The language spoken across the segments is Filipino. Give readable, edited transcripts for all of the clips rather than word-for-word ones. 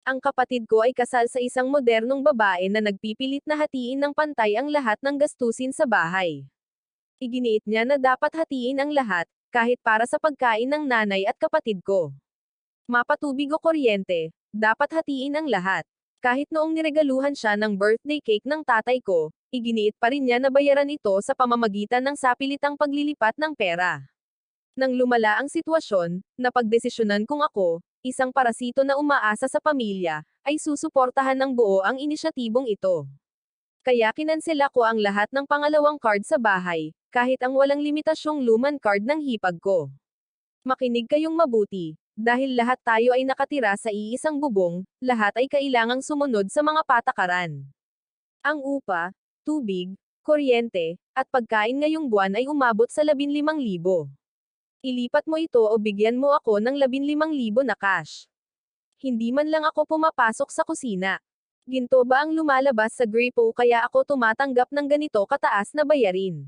Ang kapatid ko ay kasal sa isang modernong babae na nagpipilit na hatiin ng pantay ang lahat ng gastusin sa bahay. Iginiit niya na dapat hatiin ang lahat, kahit para sa pagkain ng nanay at kapatid ko. Mapatubig o kuryente, dapat hatiin ang lahat. Kahit noong niregaluhan siya ng birthday cake ng tatay ko, iginiit pa rin niya na bayaran ito sa pamamagitan ng sapilitang paglilipat ng pera. Nang lumala ang sitwasyon, napagdesisyonan kong ako, isang parasito na umaasa sa pamilya, ay susuportahan ng buo ang inisyatibong ito. Kaya kinansela ko ang lahat ng pangalawang card sa bahay, kahit ang walang limitasyong luman card ng hipag ko. Makinig kayong mabuti, dahil lahat tayo ay nakatira sa iisang bubong, lahat ay kailangang sumunod sa mga patakaran. Ang upa, tubig, kuryente, at pagkain ngayong buwan ay umabot sa 15,000. Ilipat mo ito o bigyan mo ako ng 15,000 na cash. Hindi man lang ako pumapasok sa kusina. Ginto ba ang lumalabas sa gripo kaya ako tumatanggap ng ganito kataas na bayarin?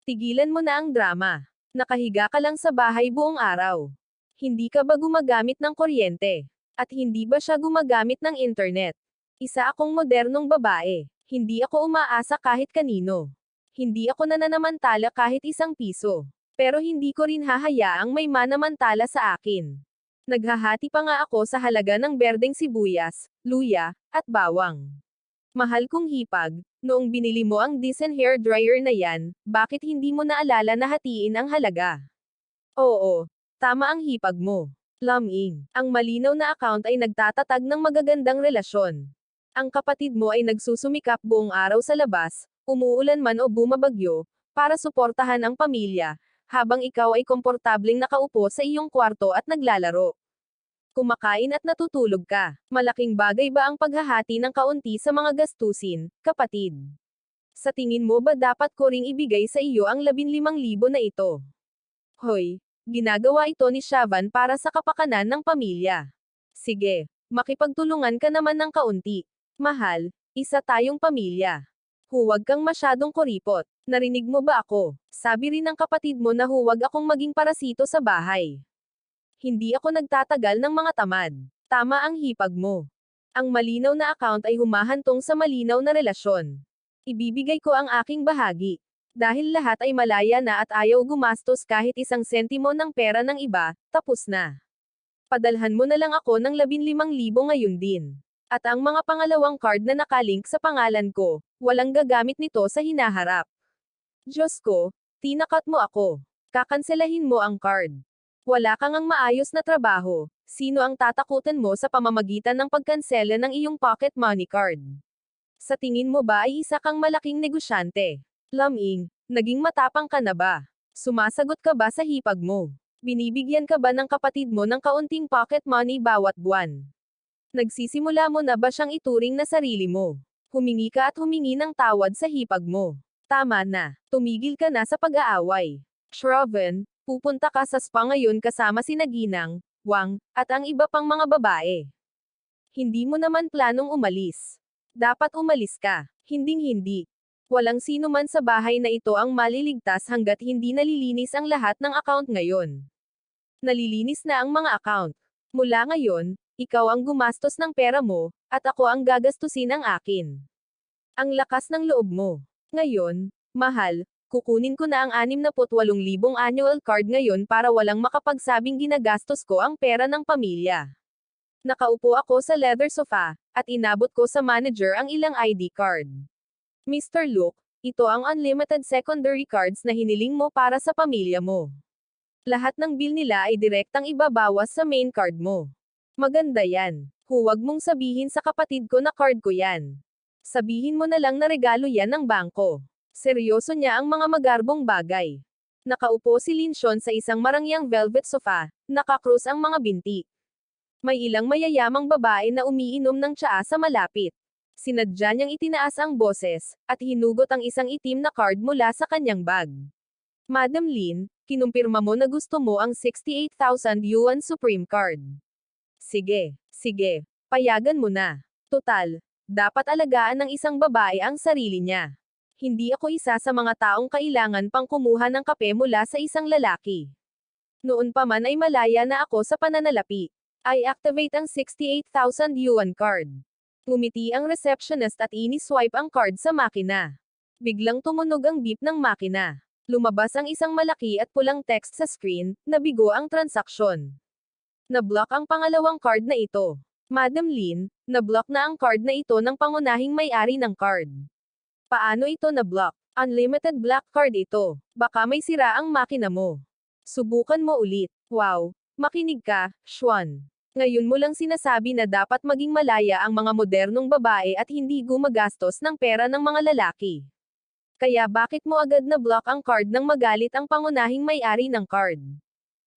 Tigilan mo na ang drama. Nakahiga ka lang sa bahay buong araw. Hindi ka ba gumagamit ng kuryente? At hindi ba siya gumagamit ng internet? Isa akong modernong babae. Hindi ako umaasa kahit kanino. Hindi ako nananamantala kahit isang piso. Pero hindi ko rin hahayaang may manamantala sa akin. Naghahati pa nga ako sa halaga ng berdeng sibuyas, luya, at bawang. Mahal kong hipag, noong binili mo ang Dyson hair dryer na yan, bakit hindi mo naalala na hatiin ang halaga? Oo, tama ang hipag mo. Laming, ang malinaw na account ay nagtatatag ng magagandang relasyon. Ang kapatid mo ay nagsusumikap buong araw sa labas, umuulan man o bumabagyo, para suportahan ang pamilya, habang ikaw ay komportableng nakaupo sa iyong kwarto at naglalaro. Kumakain at natutulog ka. Malaking bagay ba ang paghahati ng kaunti sa mga gastusin, kapatid? Sa tingin mo ba dapat ko ring ibigay sa iyo ang 15,000 na ito? Hoy, ginagawa ito ni Shavan para sa kapakanan ng pamilya. Sige, makipagtulungan ka naman ng kaunti. Mahal, isa tayong pamilya. Huwag kang masyadong kuripot. Narinig mo ba ako? Sabi rin ng kapatid mo na huwag akong maging parasito sa bahay. Hindi ako nagtatagal ng mga tamad. Tama ang hipag mo. Ang malinaw na account ay humahantong sa malinaw na relasyon. Ibibigay ko ang aking bahagi. Dahil lahat ay malaya na at ayaw gumastos kahit isang sentimo ng pera ng iba, tapos na. Padalhan mo na lang ako ng 15,000 ngayon din. At ang mga pangalawang card na nakalink sa pangalan ko, walang gagamit nito sa hinaharap. Diyos ko, tinakat mo ako. Kakanselahin mo ang card. Wala kang ang maayos na trabaho. Sino ang tatakutan mo sa pamamagitan ng pagkansela ng iyong pocket money card? Sa tingin mo ba ay isa kang malaking negosyante? Laming, naging matapang ka na ba? Sumasagot ka ba sa hipag mo? Binibigyan ka ba ng kapatid mo ng kaunting pocket money bawat buwan? Nagsisimula mo na ba siyang ituring na sarili mo? Humingi ka at humingi ng tawad sa hipag mo. Tama na. Tumigil ka na sa pag-aaway. Shravan, pupunta ka sa spa ngayon kasama si Ginang, Wang, at ang iba pang mga babae. Hindi mo naman planong umalis. Dapat umalis ka. Hinding-hindi. Walang sino man sa bahay na ito ang maliligtas hanggat hindi nalilinis ang lahat ng account ngayon. Nalilinis na ang mga account. Mula ngayon, ikaw ang gumastos ng pera mo, at ako ang gagastusin ang akin. Ang lakas ng loob mo. Ngayon, mahal, kukunin ko na ang 68,000 annual card ngayon para walang makapagsabing ginagastos ko ang pera ng pamilya. Nakaupo ako sa leather sofa, at inabot ko sa manager ang ilang ID card. Mr. Luke, ito ang unlimited secondary cards na hiniling mo para sa pamilya mo. Lahat ng bill nila ay direktang ibabawas sa main card mo. Maganda yan. Huwag mong sabihin sa kapatid ko na card ko yan. Sabihin mo na lang na regalo yan ng bangko. Seryoso niya ang mga magarbong bagay. Nakaupo si Linshon sa isang marangyang velvet sofa, nakakrus ang mga binti. May ilang mayayamang babae na umiinom ng tsaa sa malapit. Sinadya niyang itinaas ang boses, at hinugot ang isang itim na card mula sa kanyang bag. Madam Lin, kinumpirma mo na gusto mo ang 68,000 yuan Supreme Card. Sige, payagan mo na. Total, dapat alagaan ng isang babae ang sarili niya. Hindi ako isa sa mga taong kailangan pang kumuha ng kape mula sa isang lalaki. Noon pa man ay malaya na ako sa pananalapi. I activate ang 68,000 yuan card. Ngumiti ang receptionist at ini-swipe ang card sa makina. Biglang tumunog ang beep ng makina. Lumabas ang isang malaki at pulang text sa screen, nabigo ang transaksyon. Na-block ang pangalawang card na ito. Madam Lin, na-block na ang card na ito ng pangunahing may-ari ng card. Paano ito na-block? Unlimited black card ito. Baka may sira ang makina mo. Subukan mo ulit. Wow! Makinig ka, Xuan. Ngayon mo lang sinasabi na dapat maging malaya ang mga modernong babae at hindi gumagastos ng pera ng mga lalaki. Kaya bakit mo agad na-block ang card nang magalit ang pangunahing may-ari ng card?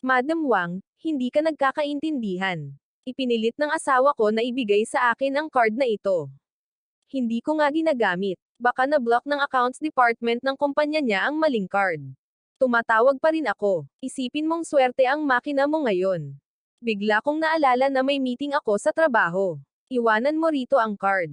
Madam Wang, hindi ka nagkakaintindihan. Ipinilit ng asawa ko na ibigay sa akin ang card na ito. Hindi ko nga ginagamit. Baka na-block ng accounts department ng kumpanya niya ang maling card. Tumatawag pa rin ako. Isipin mong swerte ang makina mo ngayon. Bigla kong naalala na may meeting ako sa trabaho. Iwanan mo rito ang card.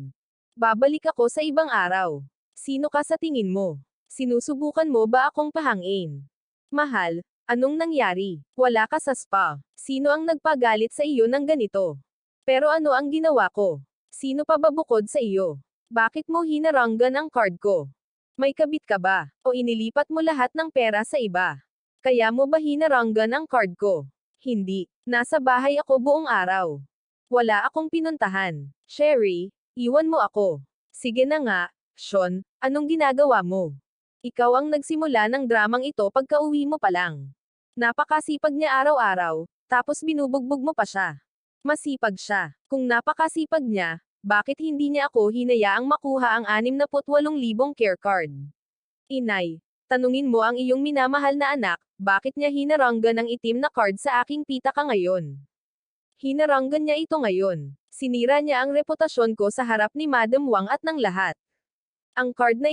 Babalik ako sa ibang araw. Sino ka sa tingin mo? Sinusubukan mo ba akong pahangin? Mahal, anong nangyari? Wala ka sa spa. Sino ang nagpagalit sa iyo ng ganito? Pero ano ang ginawa ko? Sino pa ba bukod sa iyo? Bakit mo hinaranggan ang card ko? May kabit ka ba? O inilipat mo lahat ng pera sa iba? Kaya mo ba hinaranggan ang card ko? Hindi. Nasa bahay ako buong araw. Wala akong pinuntahan. Sherry, iwan mo ako. Sige na nga, Sean, anong ginagawa mo? Ikaw ang nagsimula ng dramang ito pagka-uwi mo pa lang. Napakasipag niya araw-araw, tapos binubugbog mo pa siya. Masipag siya. Kung napakasipag niya, bakit hindi niya ako hinayaang makuha ang 68,000 care card? Inay, tanungin mo ang iyong minamahal na anak, bakit niya hinaranggan ang itim na card sa aking pitaka ngayon? Hinaranggan niya ito ngayon. Sinira niya ang reputasyon ko sa harap ni Madam Wang at ng lahat. Ang card na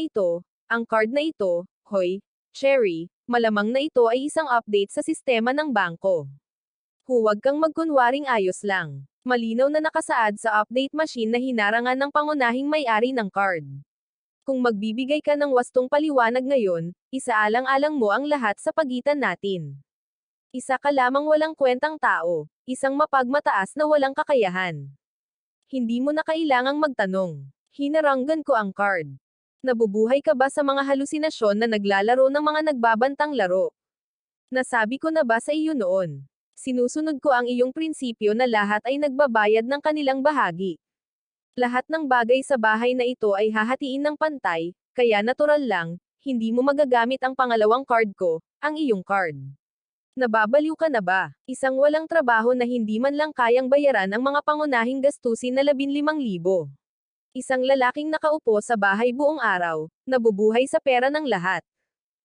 ito, hoy, Cherry, malamang na ito ay isang update sa sistema ng bangko. Huwag kang magkunwaring ayos lang. Malinaw na nakasaad sa update machine na hinarangan ng pangunahing may-ari ng card. Kung magbibigay ka ng wastong paliwanag ngayon, isaalang-alang mo ang lahat sa pagitan natin. Isa ka lamang walang kwentang tao, isang mapagmataas na walang kakayahan. Hindi mo na kailangang magtanong. Hinaranggan ko ang card. Nabubuhay ka ba sa mga halusinasyon na naglalaro ng mga nagbabantang laro? Nasabi ko na ba sa iyo noon? Sinusunod ko ang iyong prinsipyo na lahat ay nagbabayad ng kanilang bahagi. Lahat ng bagay sa bahay na ito ay hahatiin ng pantay, kaya natural lang, hindi mo magagamit ang pangalawang card ko, ang iyong card. Nababaliw ka na ba? Isang walang trabaho na hindi man lang kayang bayaran ang mga pangunahing gastusin na 15,000. Isang lalaking nakaupo sa bahay buong araw, nabubuhay sa pera ng lahat.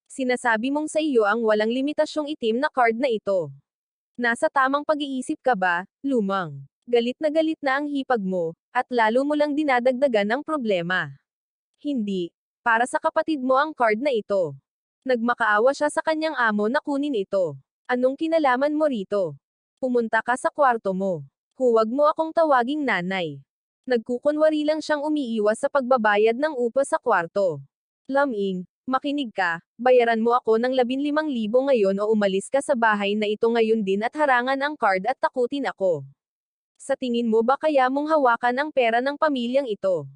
Sinasabi mong sa iyo ang walang limitasyong itim na card na ito. Nasa tamang pag-iisip ka ba, lumang? Galit na ang hipag mo, at lalo mo lang dinadagdagan ang problema. Hindi. Para sa kapatid mo ang card na ito. Nagmakaawa siya sa kanyang amo na kunin ito. Anong kinalaman mo rito? Pumunta ka sa kwarto mo. Huwag mo akong tawaging nanay. Nagkukunwari lang siyang umiiwas sa pagbabayad ng upa sa kwarto. Laming, makinig ka, bayaran mo ako ng 15,000 ngayon o umalis ka sa bahay na ito ngayon din at harangan ang card at takutin ako. Sa tingin mo ba kaya mong hawakan ang pera ng pamilyang ito?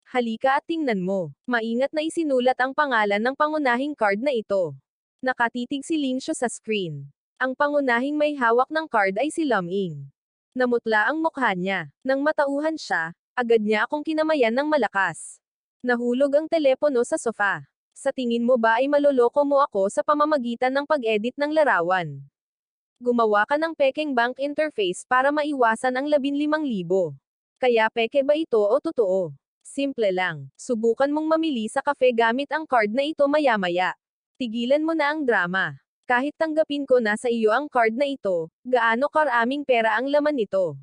Halika at tingnan mo. Maingat na isinulat ang pangalan ng pangunahing card na ito. Nakatitig si Ling Shu sa screen. Ang pangunahing may hawak ng card ay si Laming. Namutla ang mukha niya. Nang matauhan siya, agad niya akong kinamayan ng malakas. Nahulog ang telepono sa sofa. Sa tingin mo ba ay maloloko mo ako sa pamamagitan ng pag-edit ng larawan? Gumawa ka ng pekeng bank interface para maiwasan ang 15,000. Kaya peke ba ito o totoo? Simple lang. Subukan mong mamili sa kafe gamit ang card na ito maya-maya. Tigilan mo na ang drama. Kahit tanggapin ko na sa iyo ang card na ito, gaano karaming pera ang laman nito?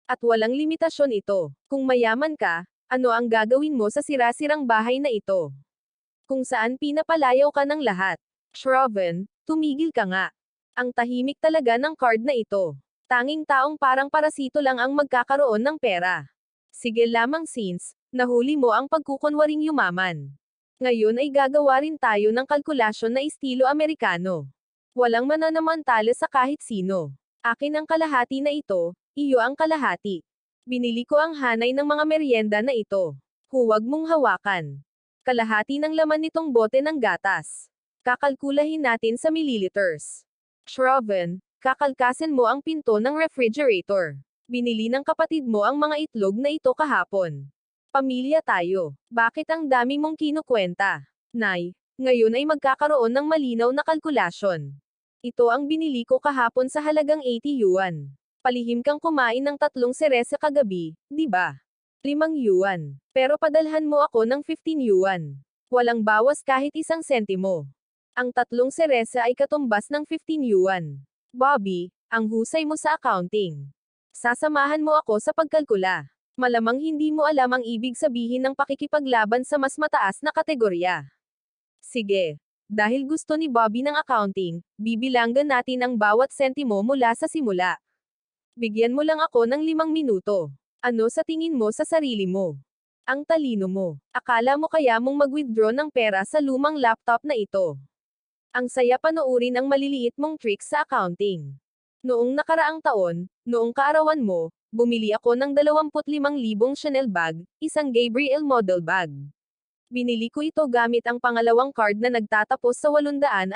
At walang limitasyon ito. Kung mayaman ka, ano ang gagawin mo sa sira-sirang bahay na ito? Kung saan pinapalayaw ka ng lahat. Shravan, tumigil ka nga. Ang tahimik talaga ng card na ito. Tanging taong parang parasito lang ang magkakaroon ng pera. Sige lamang since, nahuli mo ang pagkukunwaring yumaman. Ngayon ay gagawa rin tayo ng kalkulasyon na estilo Amerikano. Walang mananamantala sa kahit sino. Akin ang kalahati na ito, Iyo ang kalahati. Binili ko ang hanay ng mga merienda na ito. Huwag mong hawakan. Kalahati ng laman nitong bote ng gatas. Kakalkulahin natin sa milliliters. Shravan, kakalkasin mo ang pinto ng refrigerator. Binili ng kapatid mo ang mga itlog na ito kahapon. Pamilya tayo. Bakit ang dami mong kinukwenta? Nay, ngayon ay magkakaroon ng malinaw na kalkulasyon. Ito ang binili ko kahapon sa halagang 80 yuan. Palihim kang kumain ng 3 seresa kagabi, di ba? 5 yuan. Pero padalhan mo ako ng 15 yuan. Walang bawas kahit 1 sentimo. Ang 3 seresa ay katumbas ng 15 yuan. Bobby, ang husay mo sa accounting. Sasamahan mo ako sa pagkalkula. Malamang hindi mo alam ang ibig sabihin ng pakikipaglaban sa mas mataas na kategorya. Sige. Dahil gusto ni Bobby ng accounting, bibilanggan natin ang bawat sentimo mula sa simula. Bigyan mo lang ako ng 5 minuto. Ano sa tingin mo sa sarili mo? Ang talino mo. Akala mo kaya mong mag-withdraw ng pera sa lumang laptop na ito? Ang saya panoorin ang maliliit mong tricks sa accounting. Noong nakaraang taon, noong kaarawan mo, bumili ako ng 25,000 Chanel bag, isang Gabriel model bag. Binili ko ito gamit ang pangalawang card na nagtatapos sa 888.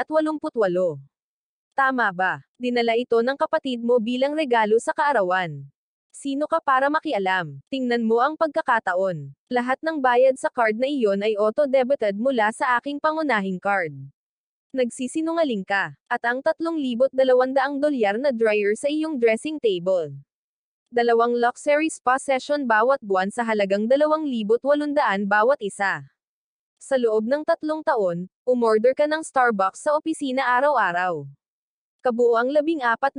Tama ba? Dinala ito ng kapatid mo bilang regalo sa kaarawan. Sino ka para makialam? Tingnan mo ang pagkakataon. Lahat ng bayad sa card na iyon ay auto-debited mula sa aking pangunahing card. Nagsisinungaling ka. At ang $3,200 na dryer sa iyong dressing table. 2 luxury spa session bawat buwan sa halagang 2,800 bawat isa. Sa loob ng 3 taon, umorder ka ng Starbucks sa opisina araw-araw. Kabuoang 14,650.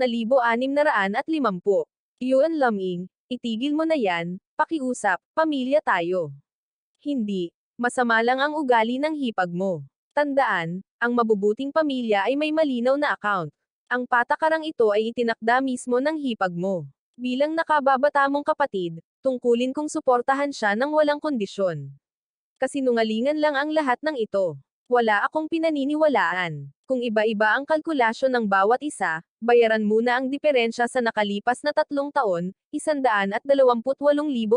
Yuan Laming, itigil mo na yan, pakiusap, pamilya tayo. Hindi, masama lang ang ugali ng hipag mo. Tandaan, ang mabubuting pamilya ay may malinaw na account. Ang patakarang ito ay itinakda mismo ng hipag mo. Bilang nakababata mong kapatid, tungkulin kong suportahan siya ng walang kondisyon. Kasinungalingan lang ang lahat ng ito. Wala akong pinaniniwalaan. Kung iba-iba ang kalkulasyon ng bawat isa, bayaran muna ang diferensya sa nakalipas na 3 taon, 128,000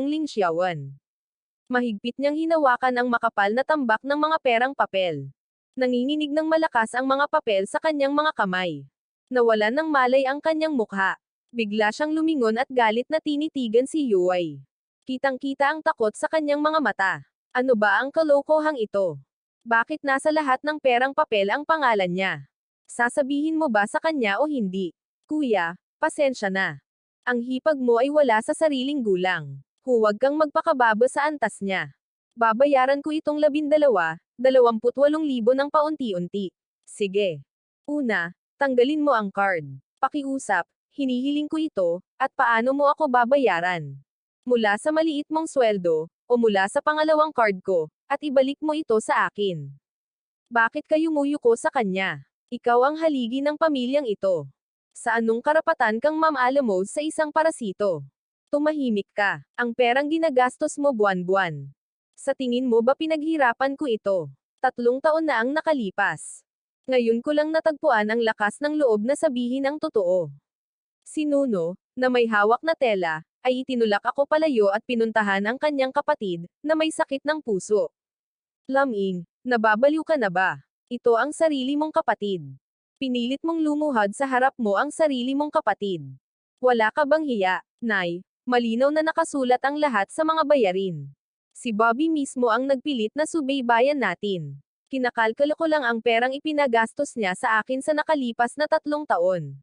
lingxiawan. Mahigpit niyang hinawakan ang makapal na tambak ng mga perang papel. Nanginginig ng malakas ang mga papel sa kanyang mga kamay. Nawalan ng malay ang kanyang mukha. Bigla siyang lumingon at galit na tinitigan si Yuay. Kitang-kita ang takot sa kanyang mga mata. Ano ba ang kalokohang ito? Bakit nasa lahat ng perang papel ang pangalan niya? Sasabihin mo ba sa kanya o hindi? Kuya, pasensya na. Ang hipag mo ay wala sa sariling gulang. Huwag kang magpakababa sa antas niya. Babayaran ko itong 28,000 ng paunti-unti. Sige. Una, tanggalin mo ang card. Pakiusap, hinihiling ko ito, at paano mo ako babayaran? Mula sa maliit mong sweldo, o mula sa pangalawang card ko, at ibalik mo ito sa akin. Bakit kayo muyuko sa kanya? Ikaw ang haligi ng pamilyang ito. Sa anong karapatan kang mamaalamos sa isang parasito? Tumahimik ka. Ang perang ginagastos mo buwan-buwan. Sa tingin mo ba pinaghirapan ko ito? 3 taon na ang nakalipas. Ngayon ko lang natagpuan ang lakas ng loob na sabihin ang totoo. Si Nuno, na may hawak na tela, ay itinulak ako palayo at pinuntahan ang kanyang kapatid, na may sakit ng puso. Laming, nababaliw ka na ba? Ito ang sarili mong kapatid. Pinilit mong lumuhad sa harap mo ang sarili mong kapatid. Wala ka bang hiya, Nay? Malinaw na nakasulat ang lahat sa mga bayarin. Si Bobby mismo ang nagpilit na subaybayan natin. Kinakalkala ko lang ang perang ipinagastos niya sa akin sa nakalipas na 3 taon.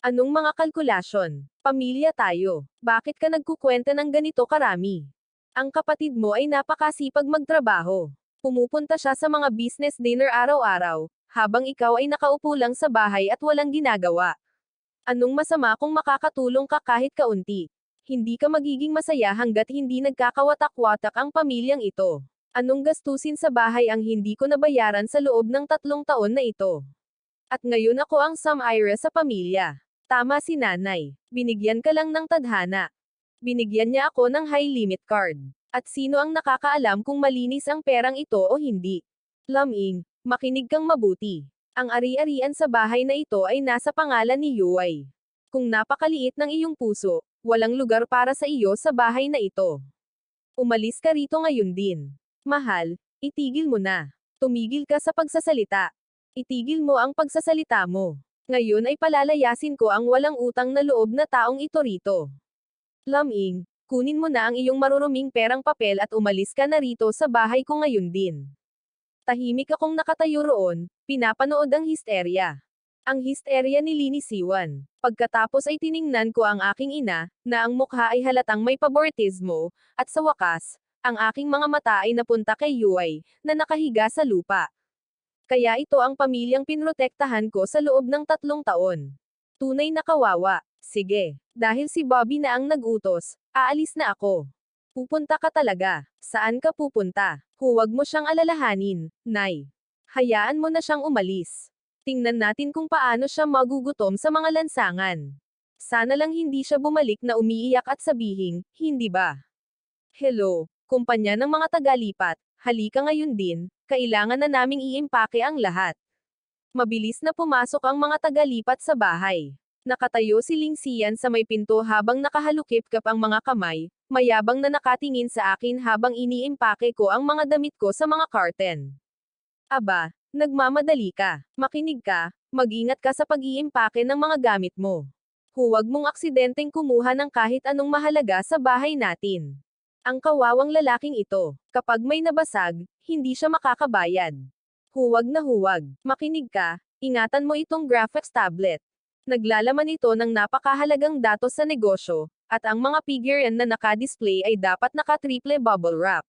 Anong mga kalkulasyon? Pamilya tayo. Bakit ka nagkukwenta ng ganito karami? Ang kapatid mo ay napakasipag magtrabaho. Pumupunta siya sa mga business dinner araw-araw, habang ikaw ay nakaupo lang sa bahay at walang ginagawa. Anong masama kung makakatulong ka kahit kaunti? Hindi ka magiging masaya hanggat hindi nagkakawatak-watak ang pamilyang ito. Anong gastusin sa bahay ang hindi ko nabayaran sa loob ng 3 taon na ito? At ngayon ako ang Samira sa pamilya. Tama si nanay. Binigyan ka lang ng tadhana. Binigyan niya ako ng high limit card. At sino ang nakakaalam kung malinis ang perang ito o hindi? Laming, makinig kang mabuti. Ang ari-arian sa bahay na ito ay nasa pangalan ni Yuay. Kung napakaliit ng iyong puso, Walang lugar para sa iyo sa bahay na ito. Umalis ka rito ngayon din. Mahal, itigil mo na. Tumigil ka sa pagsasalita. Itigil mo ang pagsasalita mo. Ngayon ay palalayasin ko ang walang utang na loob na taong ito rito. Laming, kunin mo na ang iyong maruruming perang papel at umalis ka na rito sa bahay ko ngayon din. Tahimik akong nakatayo roon, pinapanood ang histerya. Ang histerya ni Lini Siwan. Pagkatapos ay tiningnan ko ang aking ina, na ang mukha ay halatang may pabortismo, at sa wakas, ang aking mga mata ay napunta kay Yuay, na nakahiga sa lupa. Kaya ito ang pamilyang pinrotektahan ko sa loob ng 3 taon. Tunay na kawawa. Sige, dahil si Bobby na ang nag-utos, aalis na ako. Pupunta ka talaga. Saan ka pupunta? Huwag mo siyang alalahanin, Nay. Hayaan mo na siyang umalis. Tingnan natin kung paano siya magugutom sa mga lansangan. Sana lang hindi siya bumalik na umiiyak at sabihing, hindi ba? Hello, kumpanya ng mga tagalipat, halika ngayon din, kailangan na naming iimpake ang lahat. Mabilis na pumasok ang mga tagalipat sa bahay. Nakatayo si Ling Xian sa may pinto habang nakahalukip-kap ang mga kamay, mayabang na nakatingin sa akin habang iniimpake ko ang mga damit ko sa mga carton. Aba, nagmamadali ka. Makinig ka, mag-ingat ka sa pag-iimpake ng mga gamit mo. Huwag mong aksidenteng kumuha ng kahit anong mahalaga sa bahay natin. Ang kawawang lalaking ito, kapag may nabasag, hindi siya makakabayad. Huwag na huwag. Makinig ka, ingatan mo itong graphics tablet. Naglalaman ito ng napakahalagang datos sa negosyo, at ang mga figurine na naka-display ay dapat naka-triple bubble wrap.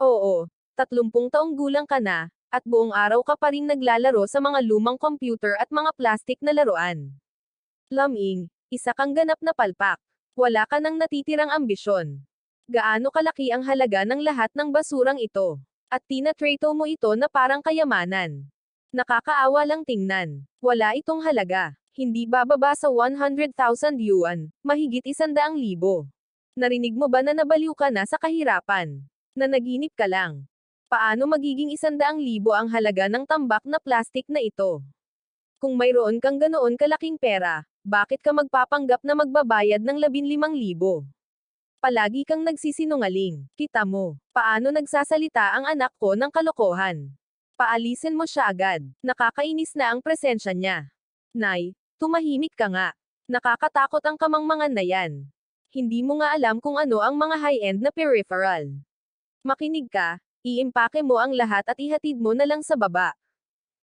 Oo, 30 taong gulang ka na, at buong araw ka pa ring naglalaro sa mga lumang computer at mga plastic na laruan. Laming, isa kang ganap na palpak. Wala ka nang natitirang ambisyon. Gaano kalaki ang halaga ng lahat ng basurang ito? At tinatrato mo ito na parang kayamanan. Nakakaawa lang tingnan. Wala itong halaga. Hindi bababa sa 100,000 yuan, mahigit 100,000. Narinig mo ba na nabaliw ka na sa kahirapan? Nanaginip ka lang. Paano magiging 100,000 ang halaga ng tambak na plastik na ito? Kung mayroon kang ganoon kalaking pera, bakit ka magpapanggap na magbabayad ng 15,000? Palagi kang nagsisinungaling. Kita mo, paano nagsasalita ang anak ko ng kalokohan? Paalisin mo siya agad. Nakakainis na ang presensya niya. Nay, tumahimik ka nga. Nakakatakot ang kamangmangan na yan. Hindi mo nga alam kung ano ang mga high-end na peripheral. Makinig ka, iimpake mo ang lahat at ihatid mo na lang sa baba.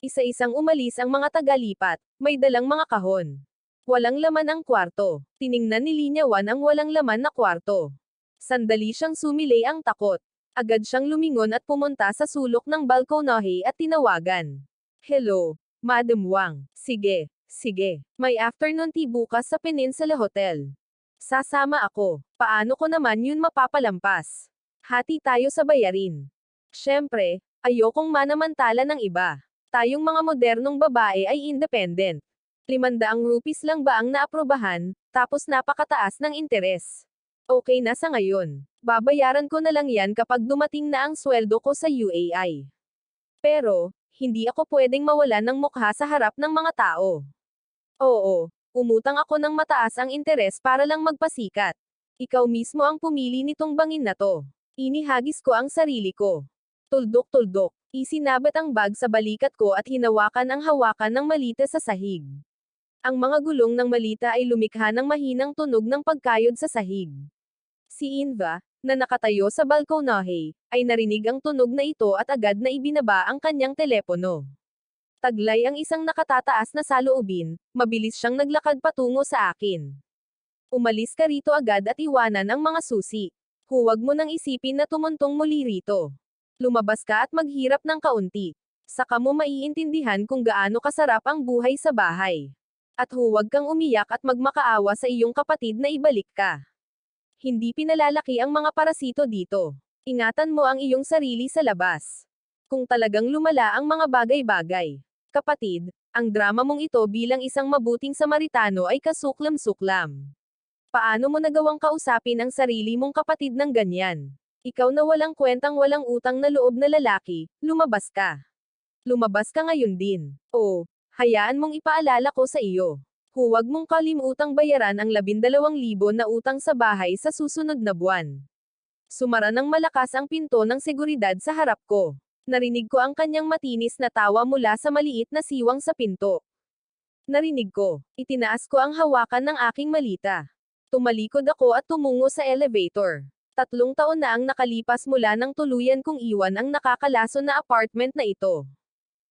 Isa-isang umalis ang mga tagalipat, may dalang mga kahon. Walang laman ang kwarto. Tiningnan ni Linya Wan ang walang laman na kwarto. Sandali siyang sumilay ang takot. Agad siyang lumingon at pumunta sa sulok ng balkonahe at tinawagan. Hello, Madam Wang. Sige, sige. May afternoon tea bukas sa Peninsula Hotel. Sasama ako. Paano ko naman yun mapapalampas? Hati tayo sa bayarin. Siyempre, ayokong manamantala ng iba. Tayong mga modernong babae ay independent. 500 rupees lang ba ang naaprubahan, tapos napakataas ng interes. Okay na sa ngayon. Babayaran ko na lang yan kapag dumating na ang sweldo ko sa UAI. Pero, hindi ako pwedeng mawalan ng mukha sa harap ng mga tao. Oo, umutang ako ng mataas ang interes para lang magpasikat. Ikaw mismo ang pumili nitong bangin na to. Inihagis ko ang sarili ko. Tuldok-tuldok. Isinabat ang bag sa balikat ko at hinawakan ang hawakan ng malita sa sahig. Ang mga gulong ng malita ay lumikha ng mahinang tunog ng pagkayod sa sahig. Si Inva, na nakatayo sa balkonahe, ay narinig ang tunog na ito at agad na ibinaba ang kanyang telepono. Taglay ang isang nakatataas na saloobin, mabilis siyang naglakad patungo sa akin. Umalis ka rito agad at iwanan ang mga susi. Huwag mo nang isipin na tumuntong muli rito. Lumabas ka at maghirap ng kaunti. Saka mo maiintindihan kung gaano kasarap ang buhay sa bahay. At huwag kang umiyak at magmakaawa sa iyong kapatid na ibalik ka. Hindi pinalalaki ang mga parasito dito. Ingatan mo ang iyong sarili sa labas. Kung talagang lumala ang mga bagay-bagay. Kapatid, ang drama mong ito bilang isang mabuting Samaritano ay kasuklam-suklam. Paano mo nagawang kausapin ang sarili mong kapatid ng ganyan? Ikaw na walang kwentang walang utang na loob na lalaki, lumabas ka. Lumabas ka ngayon din. O, hayaan mong ipaalala ko sa iyo. Huwag mong kalimutang bayaran ang 12,000 na utang sa bahay sa susunod na buwan. Sumara ng malakas ang pinto ng seguridad sa harap ko. Narinig ko ang kanyang matinis na tawa mula sa maliit na siwang sa pinto. Narinig ko. Itinaas ko ang hawakan ng aking malita. Tumalikod ako at tumungo sa elevator. 3 taon na ang nakalipas mula nang tuluyan kong iwan ang nakakalason na apartment na ito.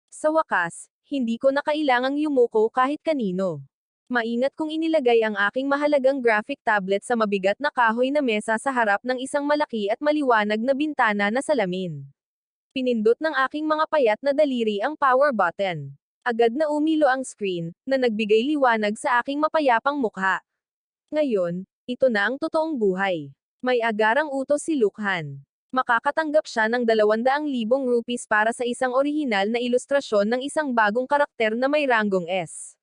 Sa wakas, hindi ko na kailangang yumuko kahit kanino. Maingat kong inilagay ang aking mahalagang graphic tablet sa mabigat na kahoy na mesa sa harap ng isang malaki at maliwanag na bintana na salamin. Pinindot ng aking mga payat na daliri ang power button. Agad na umilo ang screen, na nagbigay liwanag sa aking mapayapang mukha. Ngayon, ito na ang totoong buhay. May agarang utos si Lukhan. Makakatanggap siya ng 200,000 rupees para sa isang orihinal na ilustrasyon ng isang bagong karakter na may ranggong S.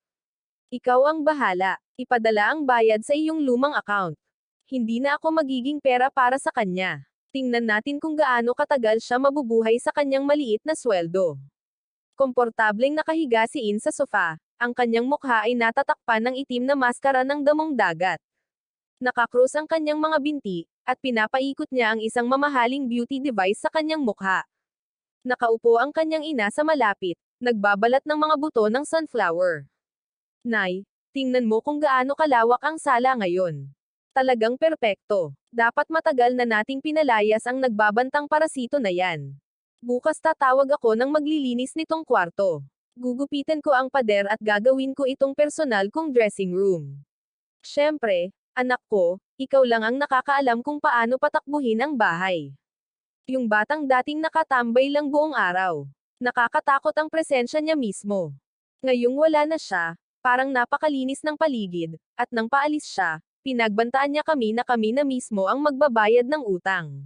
Ikaw ang bahala. Ipadala ang bayad sa iyong lumang account. Hindi na ako magiging pera para sa kanya. Tingnan natin kung gaano katagal siya mabubuhay sa kanyang maliit na sweldo. Komportableng nakahiga si In sa sofa. Ang kanyang mukha ay natatakpan ng itim na maskara ng damong dagat. Nakakrus ang kanyang mga binti, at pinapaikot niya ang isang mamahaling beauty device sa kanyang mukha. Nakaupo ang kanyang ina sa malapit, nagbabalat ng mga buto ng sunflower. Nay, tingnan mo kung gaano kalawak ang sala ngayon. Talagang perpekto. Dapat matagal na nating pinalayas ang nagbabantang parasito na yan. Bukas tatawag ako ng maglilinis nitong kwarto. Gugupitan ko ang pader at gagawin ko itong personal kong dressing room. Siyempre, anak ko, ikaw lang ang nakakaalam kung paano patakbuhin ang bahay. Yung batang dating nakatambay lang buong araw. Nakakatakot ang presensya niya mismo. Ngayong wala na siya, parang napakalinis ng paligid, at nang paalis siya, pinagbantaan niya kami na mismo ang magbabayad ng utang.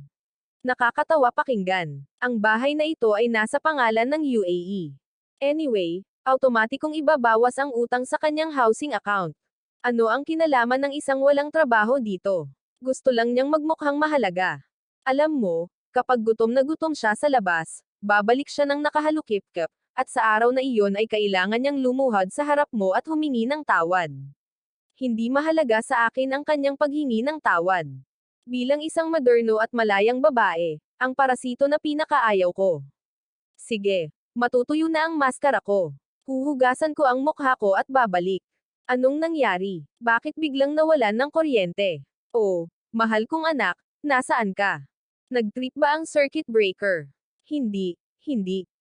Nakakatawa pakinggan. Ang bahay na ito ay nasa pangalan ng UAE. Anyway, automatikong ibabawas ang utang sa kanyang housing account. Ano ang kinalaman ng isang walang trabaho dito? Gusto lang niyang magmukhang mahalaga. Alam mo, kapag gutom na gutom siya sa labas, babalik siya ng nakahalukip-kip, at sa araw na iyon ay kailangan niyang lumuhod sa harap mo at humingi ng tawad. Hindi mahalaga sa akin ang kanyang paghingi ng tawad. Bilang isang moderno at malayang babae, ang parasito na pinakaayaw ko. Sige, matutuyo na ang maskara ko. Huhugasan ko ang mukha ko at babalik. Anong nangyari? Bakit biglang nawalan ng kuryente? Oh, mahal kong anak, nasaan ka? Nag-trip ba ang circuit breaker? Hindi.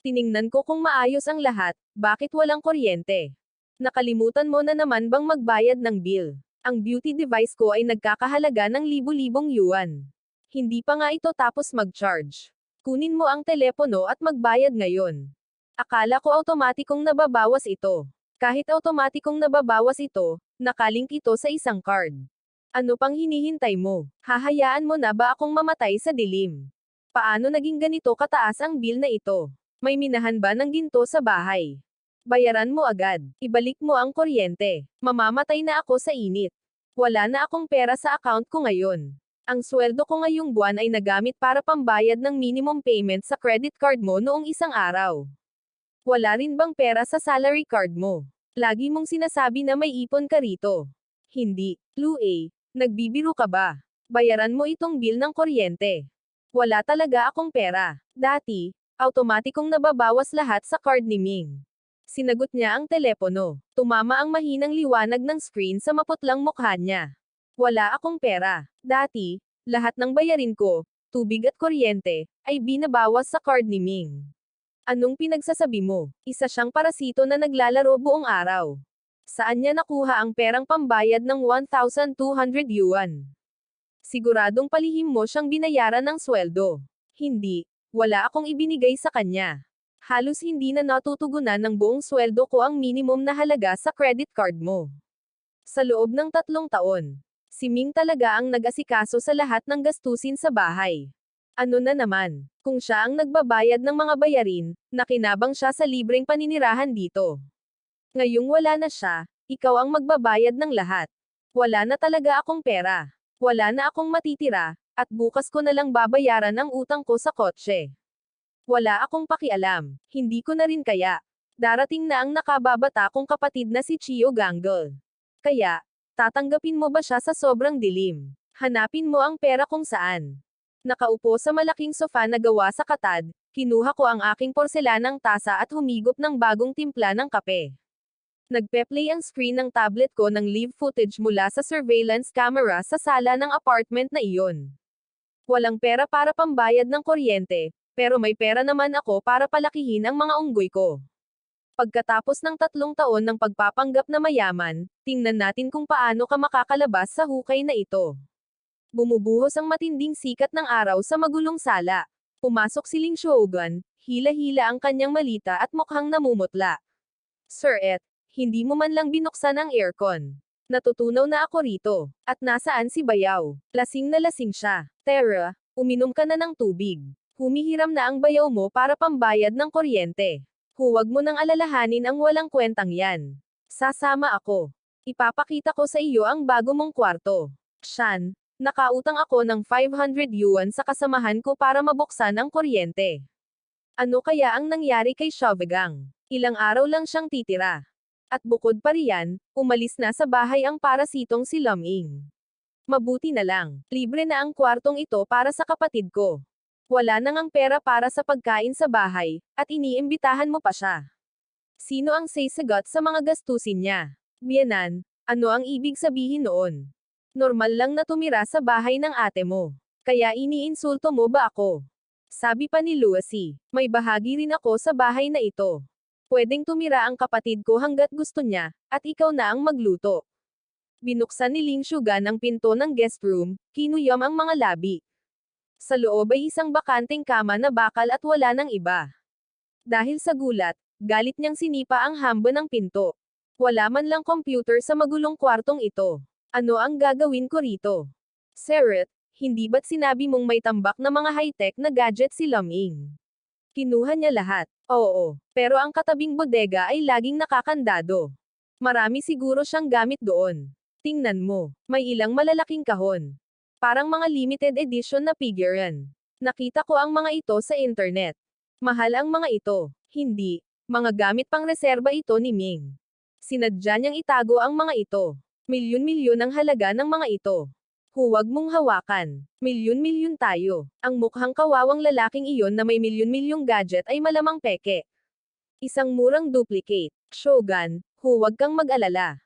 Tiningnan ko kung maayos ang lahat, bakit walang kuryente? Nakalimutan mo na naman bang magbayad ng bill? Ang beauty device ko ay nagkakahalaga ng libu-libong yuan. Hindi pa nga ito tapos mag-charge. Kunin mo ang telepono at magbayad ngayon. Akala ko automatikong nababawas ito. Kahit automatikong nababawas ito, nakalink ito sa isang card. Ano pang hinihintay mo? Hahayaan mo na ba akong mamatay sa dilim? Paano naging ganito kataas ang bill na ito? May minahan ba ng ginto sa bahay? Bayaran mo agad. Ibalik mo ang kuryente. Mamamatay na ako sa init. Wala na akong pera sa account ko ngayon. Ang sweldo ko ngayong buwan ay nagamit para pambayad ng minimum payment sa credit card mo noong isang araw. Wala rin bang pera sa salary card mo? Lagi mong sinasabi na may ipon ka rito. Hindi, Lue, nagbibiro ka ba? Bayaran mo itong bill ng kuryente. Wala talaga akong pera. Dati, automatikong nababawas lahat sa card ni Ming. Sinagot niya ang telepono. Tumama ang mahinang liwanag ng screen sa maputlang mukha niya. Wala akong pera. Dati, lahat ng bayarin ko, tubig at kuryente, ay binabawas sa card ni Ming. Anong pinagsasabi mo? Isa siyang parasito na naglalaro buong araw. Saan niya nakuha ang perang pambayad ng 1,200 yuan? Siguradong palihim mo siyang binayaran ng sweldo. Hindi, wala akong ibinigay sa kanya. Halos hindi na natutugunan ng buong sweldo ko ang minimum na halaga sa credit card mo. Sa loob ng 3 taon, si Ming talaga ang nag-asikaso sa lahat ng gastusin sa bahay. Ano na naman, kung siya ang nagbabayad ng mga bayarin, nakinabang siya sa libreng paninirahan dito. Ngayong wala na siya, ikaw ang magbabayad ng lahat. Wala na talaga akong pera. Wala na akong matitira, at bukas ko na lang babayaran ang utang ko sa kotse. Wala akong pakialam, hindi ko na rin kaya. Darating na ang nakababata kong kapatid na si Chio Gangle. Kaya, tatanggapin mo ba siya sa sobrang dilim? Hanapin mo ang pera kung saan. Nakaupo sa malaking sofa na gawa sa katad, kinuha ko ang aking porselanang tasa at humigop ng bagong timpla ng kape. Nagpe-play ang screen ng tablet ko ng live footage mula sa surveillance camera sa sala ng apartment na iyon. Walang pera para pambayad ng kuryente, pero may pera naman ako para palakihin ang mga unggoy ko. Pagkatapos ng 3 taon ng pagpapanggap na mayaman, tingnan natin kung paano ka makakalabas sa hukay na ito. Bumubuhos ang matinding sikat ng araw sa magulong sala. Pumasok si Ling Shogun, hila-hila ang kanyang malita at mukhang namumutla. Sir Et, hindi mo man lang binuksan ang aircon. Natutunaw na ako rito. At nasaan si Bayaw? Lasing na lasing siya. Tara, uminom ka na ng tubig. Humihiram na ang bayaw mo para pambayad ng kuryente. Huwag mo nang alalahanin ang walang kwentang yan. Sasama ako. Ipapakita ko sa iyo ang bago mong kwarto. Shan, nakautang ako ng 500 yuan sa kasamahan ko para mabuksan ang kuryente. Ano kaya ang nangyari kay Shovegang? Ilang araw lang siyang titira. At bukod pa riyan, umalis na sa bahay ang parasitong si Luming. Mabuti na lang, libre na ang kwartong ito para sa kapatid ko. Wala nang ang pera para sa pagkain sa bahay, at iniimbitahan mo pa siya. Sino ang sasagot sa mga gastusin niya? Biyanan, ano ang ibig sabihin noon? Normal lang na tumira sa bahay ng ate mo. Kaya iniinsulto mo ba ako? Sabi pa ni Lucy, may bahagi rin ako sa bahay na ito. Pwedeng tumira ang kapatid ko hanggat gusto niya, at ikaw na ang magluto. Binuksan ni Ling Shogun ang pinto ng guest room, kinuyom ang mga labi. Sa loob ay isang bakanteng kama na bakal at wala ng iba. Dahil sa gulat, galit niyang sinipa ang hambo ng pinto. Wala man lang computer sa magulong kwartong ito. Ano ang gagawin ko rito? Seret, hindi ba't sinabi mong may tambak na mga high-tech na gadget si Luming? Kinuha niya lahat. Oo, pero ang katabing bodega ay laging nakakandado. Marami siguro siyang gamit doon. Tingnan mo, may ilang malalaking kahon. Parang mga limited edition na figuran. Nakita ko ang mga ito sa internet. Mahal ang mga ito. Hindi. Mga gamit pang reserba ito ni Ming. Sinadya niyang itago ang mga ito. Milyon-milyon ang halaga ng mga ito. Huwag mong hawakan. Milyon-milyon tayo. Ang mukhang kawawang lalaking iyon na may milyon-milyong gadget ay malamang peke. Isang murang duplicate. Shogun, huwag kang mag-alala.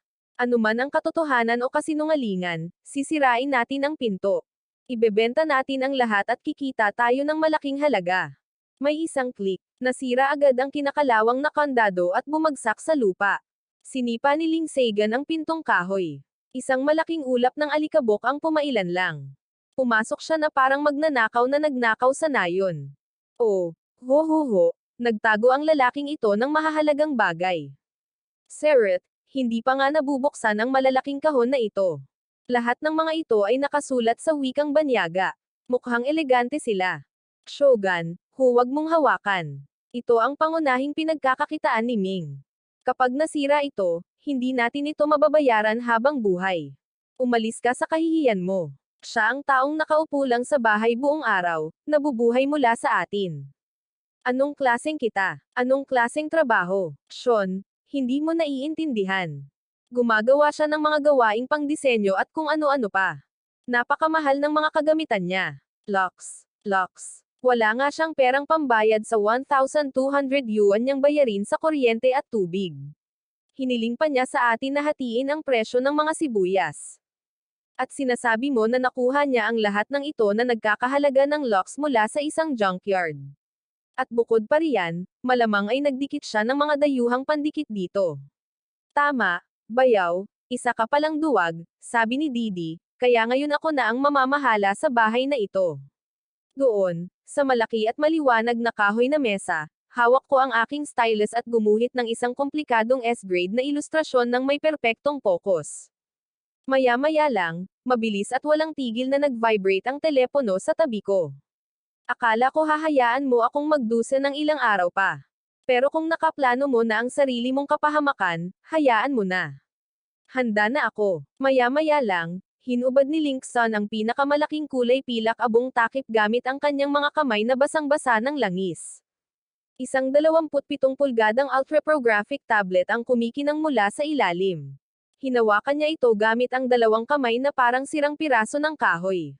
Ano man ang katotohanan o kasinungalingan, sisirain natin ang pinto. Ibebenta natin ang lahat at kikita tayo ng malaking halaga. May isang click, nasira agad ang kinakalawang na kandado at bumagsak sa lupa. Sinipa ni Ling Sagan ang pintong kahoy. Isang malaking ulap ng alikabok ang pumailan lang. Pumasok siya na parang magnanakaw na nagnakaw sa nayon. Oh, ho, nagtago ang lalaking ito ng mahahalagang bagay. Seret, hindi pa nga nabubuksan ang malalaking kahon na ito. Lahat ng mga ito ay nakasulat sa wikang banyaga. Mukhang elegante sila. Shogun, huwag mong hawakan. Ito ang pangunahing pinagkakakitaan ni Ming. Kapag nasira ito, hindi natin ito mababayaran habang buhay. Umalis ka sa kahihiyan mo. Siya ang taong nakaupo lang sa bahay buong araw, nabubuhay mula sa atin. Anong klaseng kita? Anong klaseng trabaho? Sean, hindi mo naiintindihan. Gumagawa siya ng mga gawaing pangdisenyo at kung ano-ano pa. Napakamahal ng mga kagamitan niya. Lux. Wala nga siyang perang pambayad sa 1,200 yuan niyang bayarin sa kuryente at tubig. Hiniling pa niya sa atin na hatiin ang presyo ng mga sibuyas. At sinasabi mo na nakuha niya ang lahat ng ito na nagkakahalaga ng lux mula sa isang junkyard. At bukod pa riyan, malamang ay nagdikit siya ng mga dayuhang pandikit dito. Tama, Bayaw, isa ka palang duwag, sabi ni Didi, kaya ngayon ako na ang mamamahala sa bahay na ito. Doon, sa malaki at maliwanag na kahoy na mesa, hawak ko ang aking stylus at gumuhit ng isang komplikadong S-grade na ilustrasyon ng may perpektong focus. Maya-maya lang, mabilis at walang tigil na nag-vibrate ang telepono sa tabi ko. Akala ko hahayaan mo akong magdusa ng ilang araw pa. Pero kung nakaplano mo na ang sarili mong kapahamakan, hayaan mo na. Handa na ako. Maya-maya lang, hinubad ni Linkson ang pinakamalaking kulay pilak abong takip gamit ang kanyang mga kamay na basang-basa ng langis. Isang 27 pulgadang ultraprographic tablet ang kumikinang mula sa ilalim. Hinawakan niya ito gamit ang dalawang kamay na parang sirang piraso ng kahoy.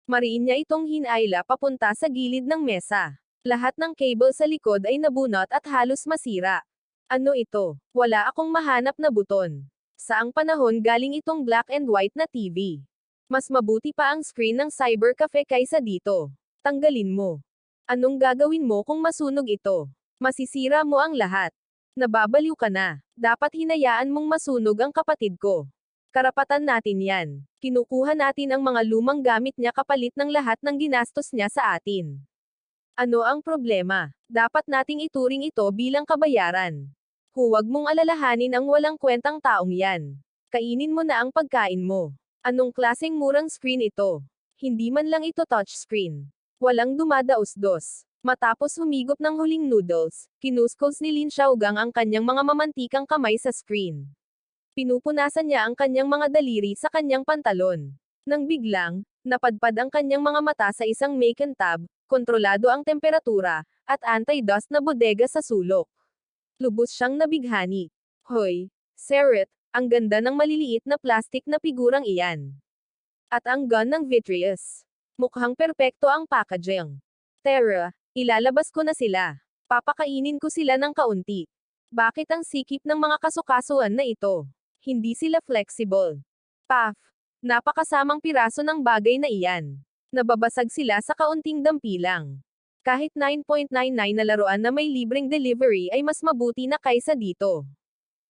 Mariin niya itong hinayla papunta sa gilid ng mesa. Lahat ng cable sa likod ay nabunot at halos masira. Ano ito? Wala akong mahanap na buton. Saang panahon galing itong black and white na TV? Mas mabuti pa ang screen ng cybercafe kaysa dito. Tanggalin mo. Anong gagawin mo kung masunog ito? Masisira mo ang lahat. Nababaliw ka na. Dapat hinayaan mong masunog ang kapatid ko. Karapatan natin yan. Kinukuha natin ang mga lumang gamit niya kapalit ng lahat ng ginastos niya sa atin. Ano ang problema? Dapat nating ituring ito bilang kabayaran. Huwag mong alalahanin ang walang kwentang taong yan. Kainin mo na ang pagkain mo. Anong klaseng murang screen ito? Hindi man lang ito touchscreen. Walang dumadaos-dos. Matapos humigop ng huling noodles, kinuskos ni Lin Xiaogang ang kanyang mga mamantikang kamay sa screen. Pinupunasan niya ang kanyang mga daliri sa kanyang pantalon. Nang biglang, napadpad ang kanyang mga mata sa isang Macon tab, kontrolado ang temperatura, at anti-dust na bodega sa sulok. Lubos siyang nabighani. Hoy, Seret, ang ganda ng maliliit na plastik na figurang iyan. At ang gun ng Vitreous. Mukhang perpekto ang packaging. Tara, ilalabas ko na sila. Papakainin ko sila ng kaunti. Bakit ang sikip ng mga kasukasuan na ito? Hindi sila flexible. Paf! Napakasamang piraso ng bagay na iyan. Nababasag sila sa kaunting dampilang. Kahit 9.99 na laruan na may libreng delivery ay mas mabuti na kaysa dito.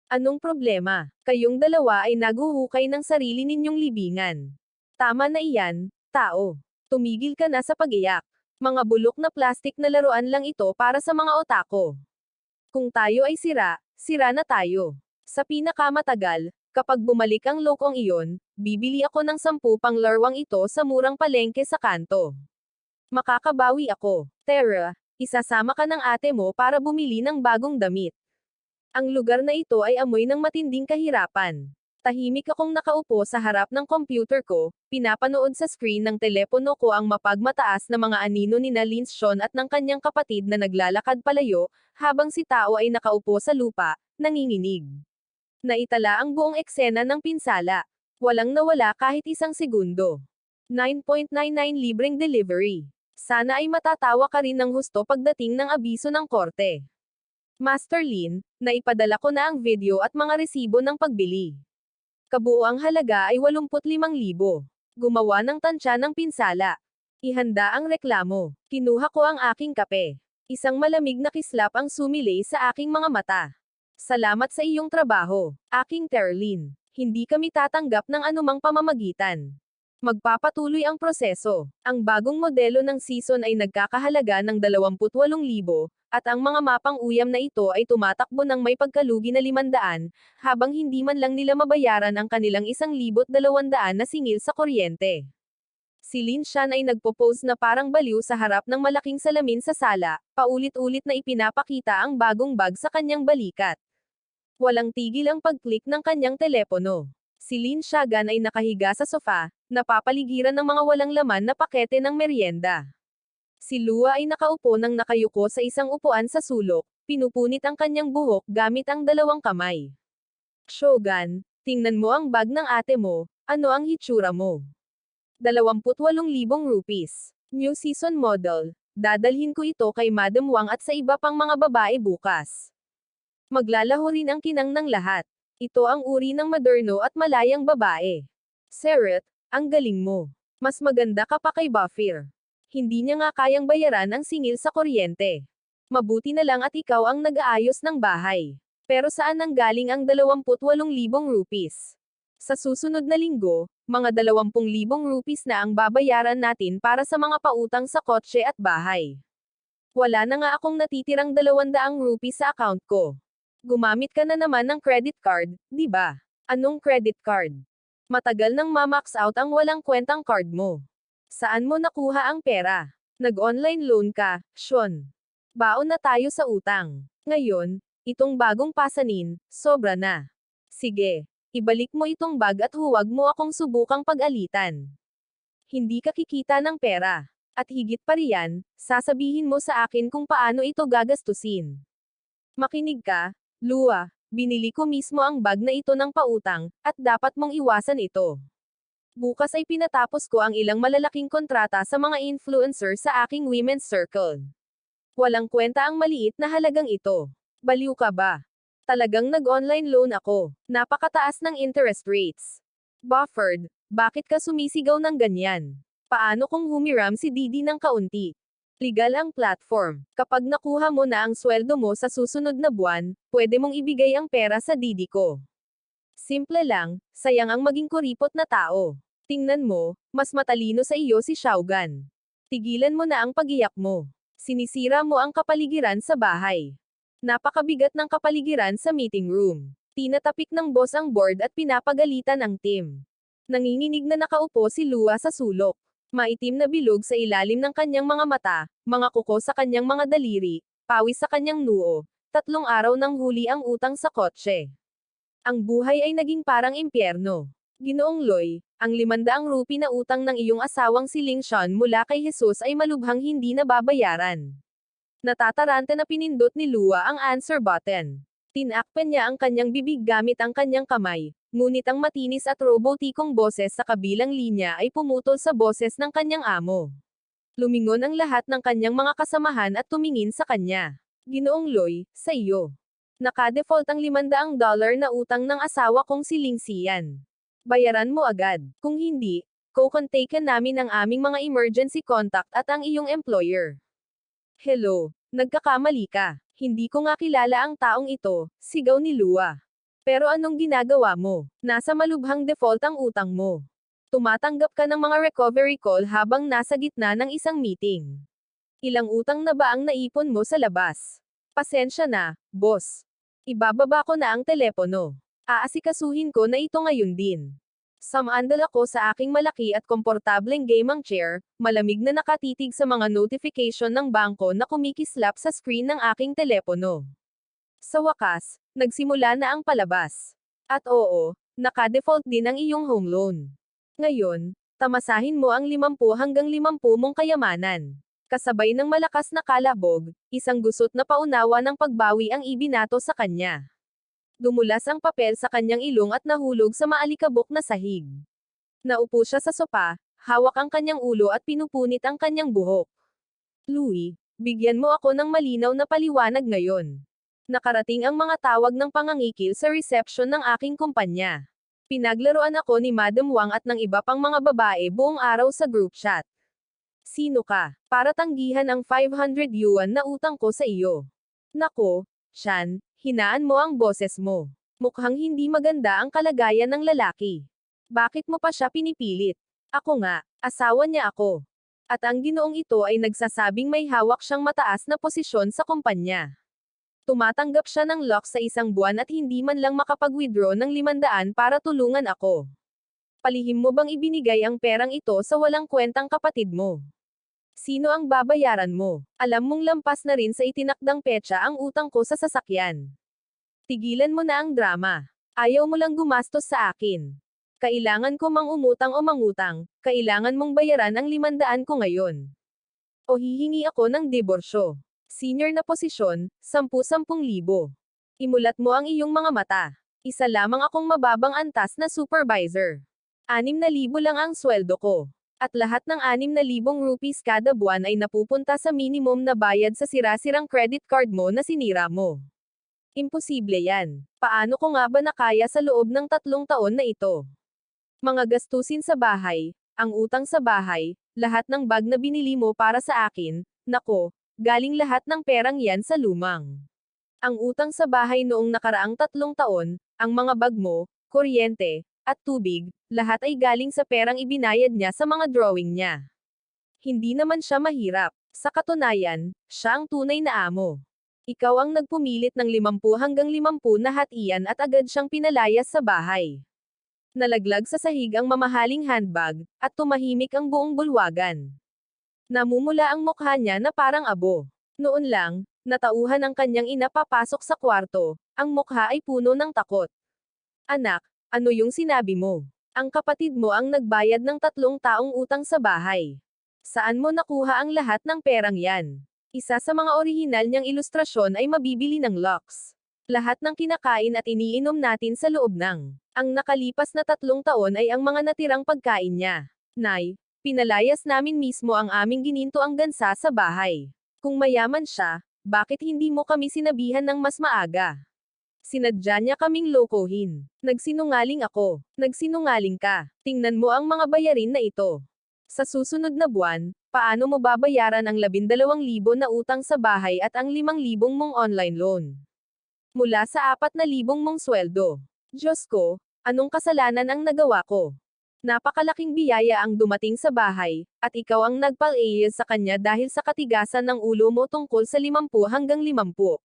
Anong problema? Kayong dalawa ay naguhukay ng sarili ninyong libingan. Tama na iyan, tao. Tumigil ka na sa pag-iyak. Mga bulok na plastik na laruan lang ito para sa mga otako. Kung tayo ay sira, sira na tayo. Sa pinakamatagal, kapag bumalik ang lokong iyon, bibili ako ng 10 pang larwang ito sa murang palengke sa kanto. Makakabawi ako. Tara, isasama ka ng ate mo para bumili ng bagong damit. Ang lugar na ito ay amoy ng matinding kahirapan. Tahimik akong nakaupo sa harap ng computer ko, pinapanood sa screen ng telepono ko ang mapagmataas na mga anino ni Lin Xion at ng kanyang kapatid na naglalakad palayo, habang si Tao ay nakaupo sa lupa, nanginginig. Naitala ang buong eksena ng pinsala. Walang nawala kahit isang segundo. 9.99 libreng delivery. Sana ay matatawa ka rin ng husto pagdating ng abiso ng korte. Master Lin, naipadala ko na ang video at mga resibo ng pagbili. Kabuoang halaga ay 85,000. Gumawa ng tansya ng pinsala. Ihanda ang reklamo. Kinuha ko ang aking kape. Isang malamig na kislap ang sumilay sa aking mga mata. Salamat sa iyong trabaho, aking Terlin. Hindi kami tatanggap ng anumang pamamagitan. Magpapatuloy ang proseso. Ang bagong modelo ng season ay nagkakahalaga ng 28,000, at ang mga mapang uyam na ito ay tumatakbo ng may pagkalugi na 500, habang hindi man lang nila mabayaran ang kanilang 1,200 na singil sa kuryente. Si Lin Shan ay nagpo-pose na parang baliw sa harap ng malaking salamin sa sala, paulit-ulit na ipinapakita ang bagong bag sa kanyang balikat. Walang tigil ang pag-click ng kanyang telepono. Si Lin Shagan ay nakahiga sa sofa, napapaligiran ng mga walang laman na pakete ng merienda. Si Lua ay nakaupo nang nakayuko sa isang upuan sa sulok, pinupunit ang kanyang buhok gamit ang dalawang kamay. Shogun, tingnan mo ang bag ng ate mo, ano ang hitsura mo? 28,000 rupees. New season model. Dadalhin ko ito kay Madam Wang at sa iba pang mga babae bukas. Maglalaho rin ang kinang ng lahat. Ito ang uri ng moderno at malayang babae. Seret, ang galing mo. Mas maganda ka pa kay Buffer. Hindi niya nga kayang bayaran ang singil sa kuryente. Mabuti na lang at ikaw ang nag-aayos ng bahay. Pero saan nanggaling ang 28,000 rupees? Sa susunod na linggo, mga 20,000 rupees na ang babayaran natin para sa mga pautang sa kotse at bahay. Wala na nga akong natitirang 200 rupees sa account ko. Gumamit ka na naman ng credit card, di ba? Anong credit card? Matagal nang ma-max out ang walang kwentang card mo. Saan mo nakuha ang pera? Nag-online loan ka, Sean. Baon na tayo sa utang. Ngayon, itong bagong pasanin, sobra na. Sige, ibalik mo itong bag at huwag mo akong subukang pag-alitan. Hindi ka kikita ng pera. At higit pa riyan, sasabihin mo sa akin kung paano ito gagastusin. Makinig ka, Lua, Binili ko mismo ang bag na ito ng pautang, at dapat mong iwasan ito. Bukas ay pinatapos ko ang ilang malalaking kontrata sa mga influencer sa aking women's circle. Walang kwenta ang maliit na halagang ito. Baliw ka ba? Talagang nag-online loan ako. Napakataas ng interest rates. Bufford, bakit ka sumisigaw ng ganyan? Paano kung humiram si Didi ng kaunti? Legal ang platform. Kapag nakuha mo na ang sweldo mo sa susunod na buwan, pwede mong ibigay ang pera sa Didi ko. Simple lang, sayang ang maging kuripot na tao. Tingnan mo, mas matalino sa iyo si Xiaogan. Tigilan mo na ang pagiyak mo. Sinisira mo ang kapaligiran sa bahay. Napakabigat ng kapaligiran sa meeting room. Tinatapik ng boss ang board at pinapagalitan ang team. Nanginginig na nakaupo si Lua sa sulok. Maitim na bilog sa ilalim ng kanyang mga mata, mga kuko sa kanyang mga daliri, pawis sa kanyang noo. 3 araw nang huli ang utang sa kotse. Ang buhay ay naging parang impyerno. Ginoong Loy, ang 500 rupi na utang ng iyong asawang si Ling Shan mula kay Jesus ay malubhang hindi nababayaran. Natataranta na pinindot ni Lua ang answer button. Tinakpan niya ang kanyang bibig gamit ang kanyang kamay, ngunit ang matinis at robotikong boses sa kabilang linya ay pumutol sa boses ng kanyang amo. Lumingon ang lahat ng kanyang mga kasamahan at tumingin sa kanya. Ginoong Loy, sa iyo. Naka-default ang $500 na utang ng asawa kong si Ling Xian. Bayaran mo agad. Kung hindi, kukontakan namin ang aming mga emergency contact at ang iyong employer. Hello, nagkakamali ka. Hindi ko nga kilala ang taong ito, sigaw ni Lua. Pero anong ginagawa mo? Nasa malubhang default ang utang mo. Tumatanggap ka ng mga recovery call habang nasa gitna ng isang meeting. Ilang utang na ba ang naipon mo sa labas? Pasensya na, boss. Ibababa ko na ang telepono. Aasikasuhin ko na ito ngayon din. Samandal ako sa aking malaki at komportableng gaming chair, malamig na nakatitig sa mga notification ng bangko na kumikislap sa screen ng aking telepono. Sa wakas, nagsimula na ang palabas. At oo, naka-default din ang iyong home loan. Ngayon, tamasahin mo ang 50 hanggang 50 mong kayamanan. Kasabay ng malakas na kalabog, isang gusot na paunawa ng pagbawi ang ibinato sa kanya. Dumulas ang papel sa kanyang ilong at nahulog sa maalikabok na sahig. Naupo siya sa sopa, hawak ang kanyang ulo at pinupunit ang kanyang buhok. Louie, bigyan mo ako ng malinaw na paliwanag ngayon. Nakarating ang mga tawag ng pangangikil sa reception ng aking kumpanya. Pinaglaruan ako ni Madam Wang at ng iba pang mga babae buong araw sa group chat. Sino ka? Para tanggihan ang 500 yuan na utang ko sa iyo. Nako, Shan, hinaan mo ang boses mo. Mukhang hindi maganda ang kalagayan ng lalaki. Bakit mo pa siya pinipilit? Ako nga, asawa niya ako. At ang ginoong ito ay nagsasabing may hawak siyang mataas na posisyon sa kumpanya. Tumatanggap siya ng lock sa isang buwan at hindi man lang makapag-withdraw ng 500 para tulungan ako. Palihim mo bang ibinigay ang perang ito sa walang kwentang kapatid mo? Sino ang babayaran mo? Alam mong lampas na rin sa itinakdang petsa ang utang ko sa sasakyan. Tigilan mo na ang drama. Ayaw mo lang gumastos sa akin. Kailangan ko mang umutang o mangutang, kailangan mong bayaran ang 500 ko ngayon. O hihingi ako ng diborsyo. Senior na posisyon, 10,000. Imulat mo ang iyong mga mata. Isa lamang akong mababang antas na supervisor. 6,000 lang ang sweldo ko. At lahat ng 6,000 rupees kada buwan ay napupunta sa minimum na bayad sa sira-sirang credit card mo na sinira mo. Imposible yan. Paano ko nga ba nakaya sa loob ng 3 taon na ito? Mga gastusin sa bahay, ang utang sa bahay, lahat ng bag na binili mo para sa akin, nako, galing lahat ng perang yan sa lumang. Ang utang sa bahay noong nakaraang 3 taon, ang mga bag mo, kuryente, at tubig, lahat ay galing sa perang ibinayad niya sa mga drawing niya. Hindi naman siya mahirap. Sa katunayan, siya ang tunay na amo. Ikaw ang nagpumilit ng 50 hanggang 50 na hatian at agad siyang pinalayas sa bahay. Nalaglag sa sahig ang mamahaling handbag, at tumahimik ang buong bulwagan. Namumula ang mukha niya na parang abo. Noon lang, natauhan ang kanyang ina papasok sa kwarto, ang mukha ay puno ng takot. Anak, ano yung sinabi mo? Ang kapatid mo ang nagbayad ng 3 taong utang sa bahay. Saan mo nakuha ang lahat ng perang yan? Isa sa mga orihinal niyang ilustrasyon ay mabibili ng locks. Lahat ng kinakain at iniinom natin sa loob ng ang nakalipas na 3 taon ay ang mga natirang pagkain niya. Nay, pinalayas namin mismo ang aming ginintoang gansa sa bahay. Kung mayaman siya, bakit hindi mo kami sinabihan ng mas maaga? Sinadya niya kaming lokohin. Nagsinungaling ako. Nagsinungaling ka. Tingnan mo ang mga bayarin na ito. Sa susunod na buwan, paano mo babayaran ang 12,000 na utang sa bahay at ang 5,000 mong online loan? Mula sa 4,000 mong sweldo. Diyos ko, anong kasalanan ang nagawa ko? Napakalaking biyaya ang dumating sa bahay, at ikaw ang nagpal-ayos sa kanya dahil sa katigasan ng ulo mo tungkol sa 50 hanggang 50.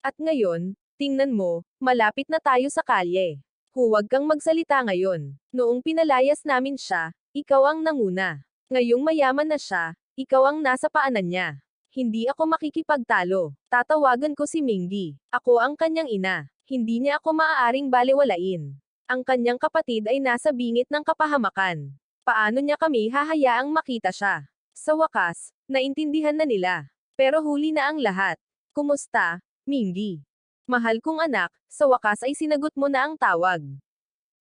At ngayon, tingnan mo, malapit na tayo sa kalye. Huwag kang magsalita ngayon. Noong pinalayas namin siya, ikaw ang nanguna. Ngayong mayaman na siya, ikaw ang nasa paanan niya. Hindi ako makikipagtalo. Tatawagan ko si Mingy. Ako ang kanyang ina. Hindi niya ako maaaring balewalain. Ang kanyang kapatid ay nasa bingit ng kapahamakan. Paano niya kami hahayaang makita siya? Sa wakas, naintindihan na nila. Pero huli na ang lahat. Kumusta, Mingy? Mahal kong anak, sa wakas ay sinagot mo na ang tawag.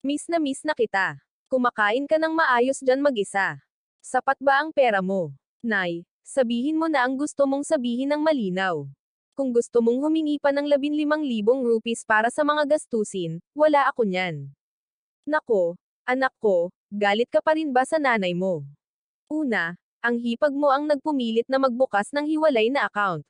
Miss na kita. Kumakain ka ng maayos dyan mag-isa. Sapat ba ang pera mo? Nay, sabihin mo na ang gusto mong sabihin ng malinaw. Kung gusto mong humingi pa ng 15,000 rupees para sa mga gastusin, wala ako niyan. Nako, anak ko, galit ka pa rin ba sa nanay mo? Una, ang hipag mo ang nagpumilit na magbukas ng hiwalay na account.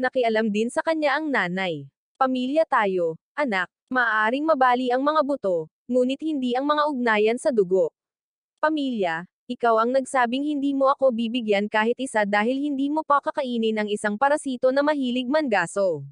Nakialam din sa kanya ang nanay. Pamilya tayo, anak, maaaring mabali ang mga buto, ngunit hindi ang mga ugnayan sa dugo. Pamilya, ikaw ang nagsabing hindi mo ako bibigyan kahit isa dahil hindi mo pa kakainin ang isang parasito na mahilig mangaso.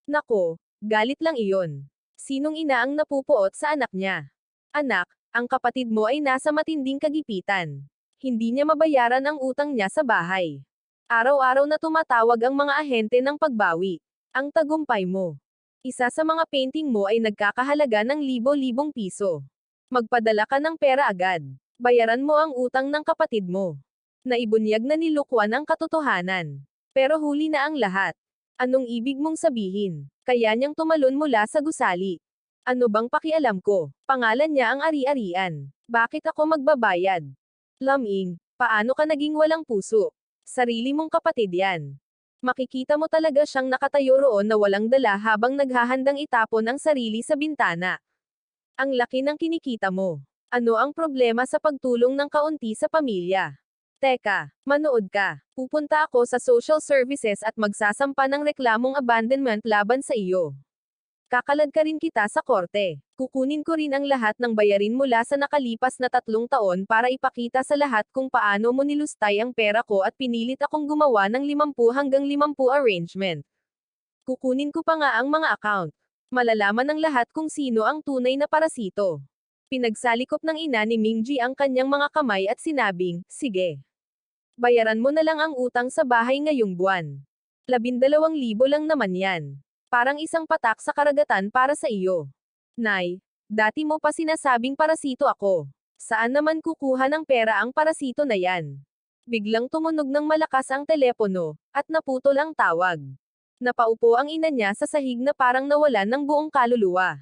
Nako, galit lang iyon. Sinong ina ang napupuot sa anak niya? Anak, ang kapatid mo ay nasa matinding kagipitan. Hindi niya mabayaran ang utang niya sa bahay. Araw-araw na tumatawag ang mga ahente ng pagbawi. Ang tagumpay mo. Isa sa mga painting mo ay nagkakahalaga ng libo-libong piso. Magpadala ka ng pera agad. Bayaran mo ang utang ng kapatid mo. Naibunyag na ni Lukwan ang katotohanan. Pero huli na ang lahat. Anong ibig mong sabihin? Kaya niyang tumalon mula sa gusali. Ano bang pakialam ko? Pangalan niya ang ari-arian. Bakit ako magbabayad? Laming, paano ka naging walang puso? Sarili mong kapatid yan. Makikita mo talaga siyang nakatayo roon na walang dala habang naghahandang itapon ang sarili sa bintana. Ang laki ng kinikita mo. Ano ang problema sa pagtulong ng kaunti sa pamilya? Teka, manood ka. Pupunta ako sa social services at magsasampa ng reklamong abandonment laban sa iyo. Kakalad ka rin kita sa korte. Kukunin ko rin ang lahat ng bayarin mula sa nakalipas na 3 taon para ipakita sa lahat kung paano mo nilustay ang pera ko at pinilit akong gumawa ng 50 hanggang 50 arrangement. Kukunin ko pa nga ang mga account. Malalaman ng lahat kung sino ang tunay na parasito. Pinagsalikop ng ina ni Mingy ang kanyang mga kamay at sinabing, sige. Bayaran mo na lang ang utang sa bahay ngayong buwan. 12,000 lang naman yan. Parang isang patak sa karagatan para sa iyo. Nay, dati mo pa sinasabing parasito ako. Saan naman kukuha ng pera ang parasito na yan? Biglang tumunog ng malakas ang telepono, at naputol ang tawag. Napaupo ang ina niya sa sahig na parang nawalan ng buong kaluluwa.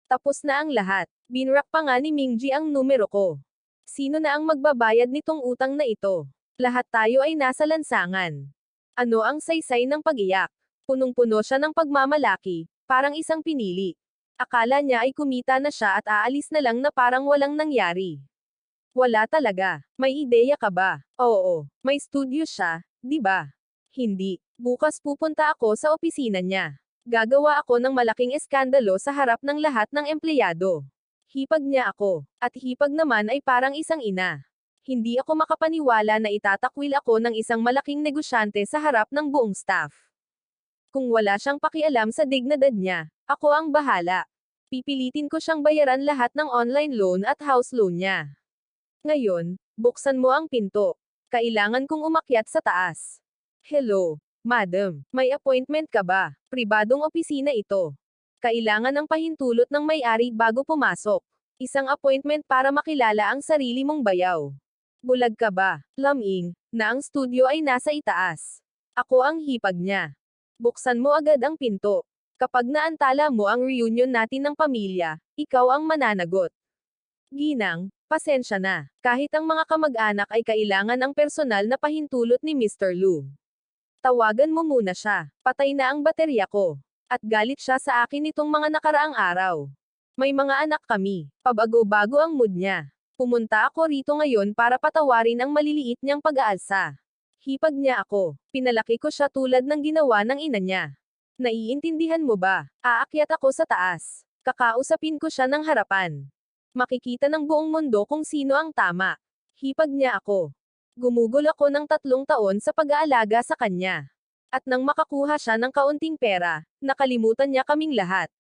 Tapos na ang lahat. Binrak pa nga ni Mingy ang numero ko. Sino na ang magbabayad nitong utang na ito? Lahat tayo ay nasa lansangan. Ano ang saysay ng pag-iyak? Punong-puno siya ng pagmamalaki, parang isang pinili. Akala niya ay kumita na siya at aalis na lang na parang walang nangyari. Wala talaga. May ideya ka ba? Oo, may studio siya, di ba? Hindi. Bukas pupunta ako sa opisina niya. Gagawa ako ng malaking eskandalo sa harap ng lahat ng empleyado. Hipag niya ako. At hipag naman ay parang isang ina. Hindi ako makapaniwala na itatakwil ako ng isang malaking negosyante sa harap ng buong staff. Kung wala siyang pakialam sa dignidad niya, ako ang bahala. Pipilitin ko siyang bayaran lahat ng online loan at house loan niya. Ngayon, buksan mo ang pinto. Kailangan kong umakyat sa taas. Hello, madam. May appointment ka ba? Pribadong opisina ito. Kailangan ng pahintulot ng may-ari bago pumasok. Isang appointment para makilala ang sarili mong bayaw. Bulag ka ba, Laming, na ang studio ay nasa itaas? Ako ang hipag niya. Buksan mo agad ang pinto. Kapag naantala mo ang reunion natin ng pamilya, ikaw ang mananagot. Ginang, pasensya na. Kahit ang mga kamag-anak ay kailangan ang personal na pahintulot ni Mr. Lu. Tawagan mo muna siya. Patay na ang baterya ko. At galit siya sa akin nitong mga nakaraang araw. May mga anak kami. Pabago-bago ang mood niya. Pumunta ako rito ngayon para patawarin ang maliliit niyang pag-aalsa. Hipag niya ako. Pinalaki ko siya tulad ng ginawa ng ina niya. Naiintindihan mo ba? Aakyat ako sa taas. Kakausapin ko siya ng harapan. Makikita ng buong mundo kung sino ang tama. Hipag niya ako. Gumugol ako ng 3 taon sa pag-aalaga sa kanya. At nang makakuha siya ng kaunting pera, nakalimutan niya kaming lahat.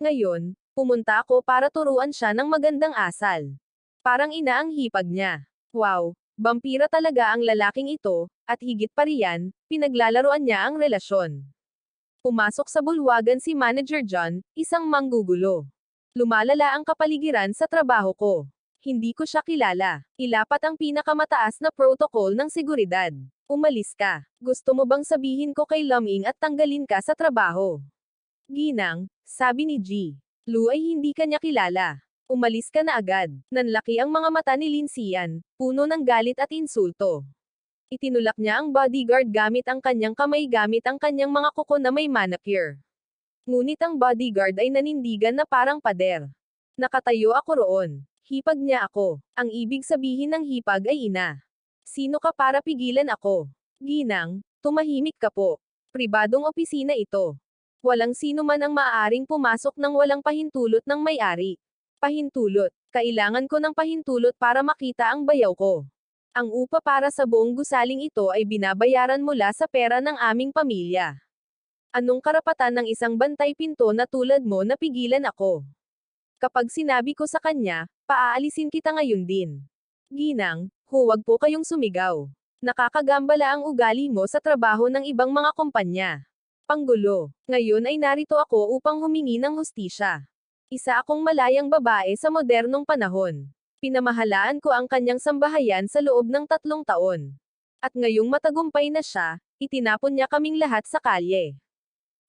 Ngayon, pumunta ako para turuan siya ng magandang asal. Parang ina ang hipag niya. Wow, vampira talaga ang lalaking ito, at higit pa riyan, pinaglalaroan niya ang relasyon. Pumasok sa bulwagan si Manager John, isang manggugulo. Lumalala ang kapaligiran sa trabaho ko. Hindi ko siya kilala. Ilapat ang pinakamataas na protocol ng seguridad. Umalis ka. Gusto mo bang sabihin ko kay Laming at tanggalin ka sa trabaho? Ginang, sabi ni G. Lu ay hindi ka niya kilala. Umalis ka na agad. Nanlaki ang mga mata ni Linsian, puno ng galit at insulto. Itinulak niya ang bodyguard gamit ang kanyang kamay gamit ang kanyang mga kuko na may manicure. Ngunit ang bodyguard ay nanindigan na parang pader. Nakatayo ako roon. Hipag niya ako. Ang ibig sabihin ng hipag ay ina. Sino ka para pigilan ako? Ginang, tumahimik ka po. Pribadong opisina ito. Walang sino man ang maaaring pumasok ng walang pahintulot ng may-ari. Pahintulot. Kailangan ko ng pahintulot para makita ang bayaw ko. Ang upa para sa buong gusaling ito ay binabayaran mula sa pera ng aming pamilya. Anong karapatan ng isang bantay pinto na tulad mo na pigilan ako? Kapag sinabi ko sa kanya, paaalisin kita ngayon din. Ginang, huwag po kayong sumigaw. Nakakagambala ang ugali mo sa trabaho ng ibang mga kumpanya. Panggulo. Ngayon ay narito ako upang humingi ng hustisya. Isa akong malayang babae sa modernong panahon. Pinamahalaan ko ang kanyang sambahayan sa loob ng 3 taon. At ngayong matagumpay na siya, itinapon niya kaming lahat sa kalye.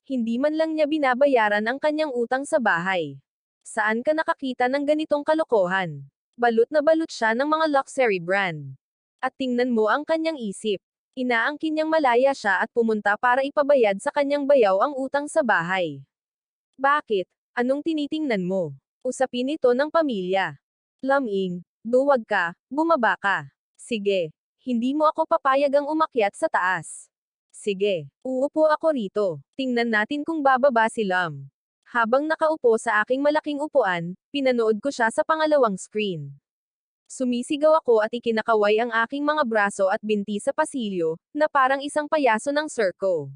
Hindi man lang niya binabayaran ang kanyang utang sa bahay. Saan ka nakakita ng ganitong kalokohan? Balot na balot siya ng mga luxury brand. At tingnan mo ang kanyang isip. Inaangkin niyang malaya siya at pumunta para ipabayad sa kanyang bayaw ang utang sa bahay. Bakit? Anong tinitingnan mo? Usapin ito ng pamilya. Laming, duwag ka, bumaba ka. Sige. Hindi mo ako papayagang umakyat sa taas. Sige, uupo ako rito. Tingnan natin kung bababa si Lam. Habang nakaupo sa aking malaking upuan, pinanood ko siya sa pangalawang screen. Sumisigaw ako at ikinakaway ang aking mga braso at binti sa pasilyo, na parang isang payaso ng circo.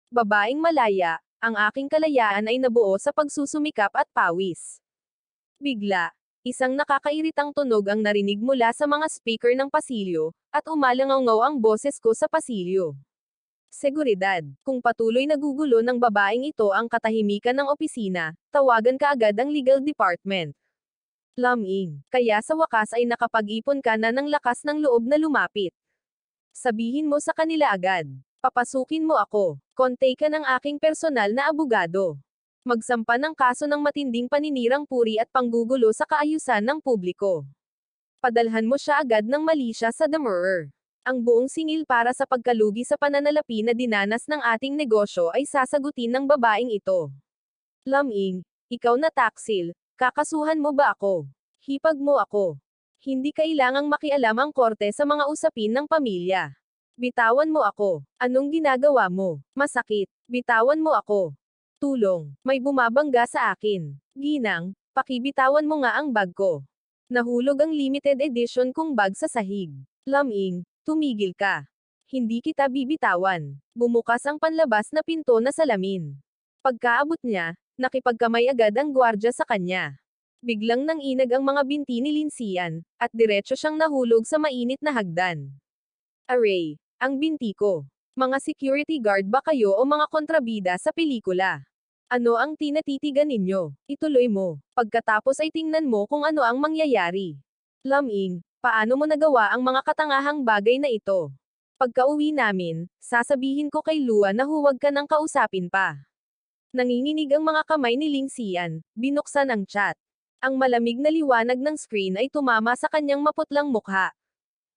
Babaeng malaya, ang aking kalayaan ay nabuo sa pagsusumikap at pawis. Bigla, isang nakakairitang tunog ang narinig mula sa mga speaker ng pasilyo, at umalangaw ang boses ko sa pasilyo. Seguridad. Kung patuloy na gugulo ng babaeng ito ang katahimikan ng opisina, tawagan ka agad ang legal department. Laming, kaya sa wakas ay nakapag-ipon ka na ng lakas ng loob na lumapit. Sabihin mo sa kanila agad. Papasukin mo ako. Kontay ka ng aking personal na abogado. Magsampa ng kaso ng matinding paninirang puri at panggugulo sa kaayusan ng publiko. Padalhan mo siya agad ng malisya sa Demurrer. Ang buong singil para sa pagkalugi sa pananalapi na dinanas ng ating negosyo ay sasagutin ng babaeng ito. Laming, ikaw na taksil, kakasuhan mo ba ako? Hipag mo ako. Hindi kailangang makialam ang korte sa mga usapin ng pamilya. Bitawan mo ako. Anong ginagawa mo? Masakit. Bitawan mo ako. Tulong. May bumabangga sa akin. Ginang, pakibitawan mo nga ang bag ko. Nahulog ang limited edition kong bag sa sahig. Laming, tumigil ka. Hindi kita bibitawan. Bumukas ang panlabas na pinto na salamin. Pagkaabot niya, nakipagkamay agad ang gwardya sa kanya. Biglang nanginag ang mga binti ni Linsian, at diretso siyang nahulog sa mainit na hagdan. Aray, ang binti ko. Mga security guard ba kayo o mga kontrabida sa pelikula? Ano ang tinatitigan ninyo? Ituloy mo. Pagkatapos ay tingnan mo kung ano ang mangyayari. Laming, paano mo nagawa ang mga katangahang bagay na ito? Pagka-uwi namin, sasabihin ko kay Lua na huwag ka nang kausapin pa. Nanginginig ang mga kamay ni Ling Xian, binuksan ang chat. Ang malamig na liwanag ng screen ay tumama sa kanyang maputlang mukha.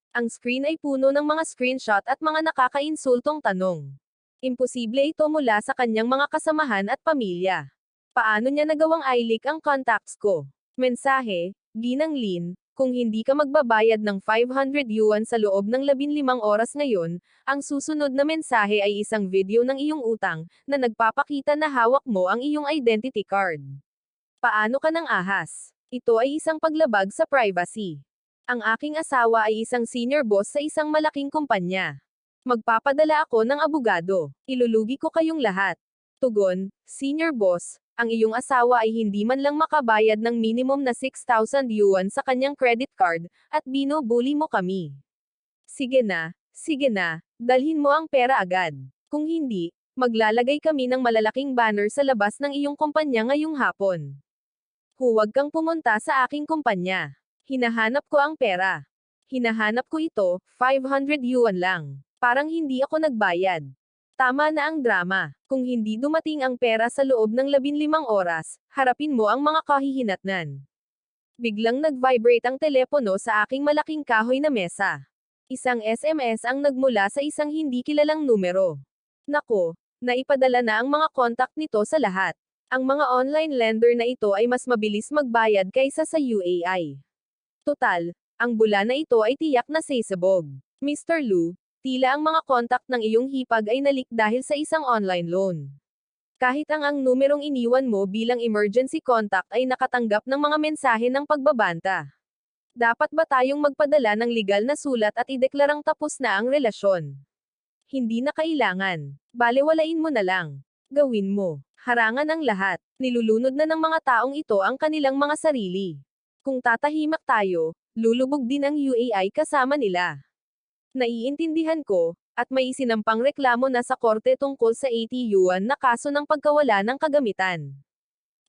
Ang screen ay puno ng mga screenshot at mga nakakainsultong tanong. Imposible ito mula sa kanyang mga kasamahan at pamilya. Paano niya nagawang i-leak ang contacts ko? Mensahe, Ginang Lin, kung hindi ka magbabayad ng 500 yuan sa loob ng 15 oras ngayon, ang susunod na mensahe ay isang video ng iyong utang, na nagpapakita na hawak mo ang iyong identity card. Paano ka ng ahas? Ito ay isang paglabag sa privacy. Ang aking asawa ay isang senior boss sa isang malaking kumpanya. Magpapadala ako ng abogado. Ilulugi ko kayong lahat. Tugon, Senior Boss, ang iyong asawa ay hindi man lang makabayad ng minimum na 6,000 yuan sa kanyang credit card, at binubuli mo kami. Sige na, dalhin mo ang pera agad. Kung hindi, maglalagay kami ng malalaking banner sa labas ng iyong kumpanya ngayong hapon. Huwag kang pumunta sa aking kumpanya. Hinahanap ko ang pera. Hinahanap ko ito, 500 yuan lang. Parang hindi ako nagbayad. Tama na ang drama. Kung hindi dumating ang pera sa loob ng 15 oras, harapin mo ang mga kahihinatnan. Biglang nag-vibrate ang telepono sa aking malaking kahoy na mesa. Isang SMS ang nagmula sa isang hindi kilalang numero. Nako, naipadala na ang mga contact nito sa lahat. Ang mga online lender na ito ay mas mabilis magbayad kaysa sa UAI. Total, ang bula na ito ay tiyak na sasabog. Mr. Lu, tila ang mga contact ng iyong hipag ay nalik dahil sa isang online loan. Kahit ang numerong iniwan mo bilang emergency contact ay nakatanggap ng mga mensahe ng pagbabanta. Dapat ba tayong magpadala ng legal na sulat at ideklarang tapos na ang relasyon? Hindi na kailangan. Balewalain mo na lang. Gawin mo. Harangan ang lahat. Nilulunod na ng mga taong ito ang kanilang mga sarili. Kung tatahimak tayo, lulubog din ang UAI kasama nila. Naiintindihan ko, at may isinampang reklamo na sa korte tungkol sa 80 yuan na kaso ng pagkawala ng kagamitan.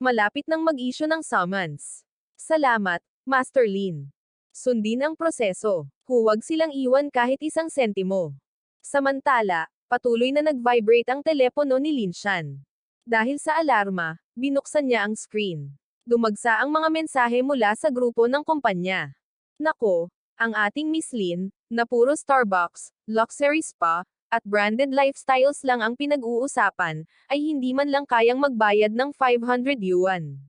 Malapit nang mag-issue ng summons. Salamat, Master Lin. Sundin ang proseso. Huwag silang iwan kahit isang sentimo. Samantala, patuloy na nag-vibrate ang telepono ni Lin Shan. Dahil sa alarma, binuksan niya ang screen. Dumagsa ang mga mensahe mula sa grupo ng kumpanya. Nako, ang ating Miss Lin, na puro Starbucks, luxury spa, at branded lifestyles lang ang pinag-uusapan, ay hindi man lang kayang magbayad ng 500 yuan.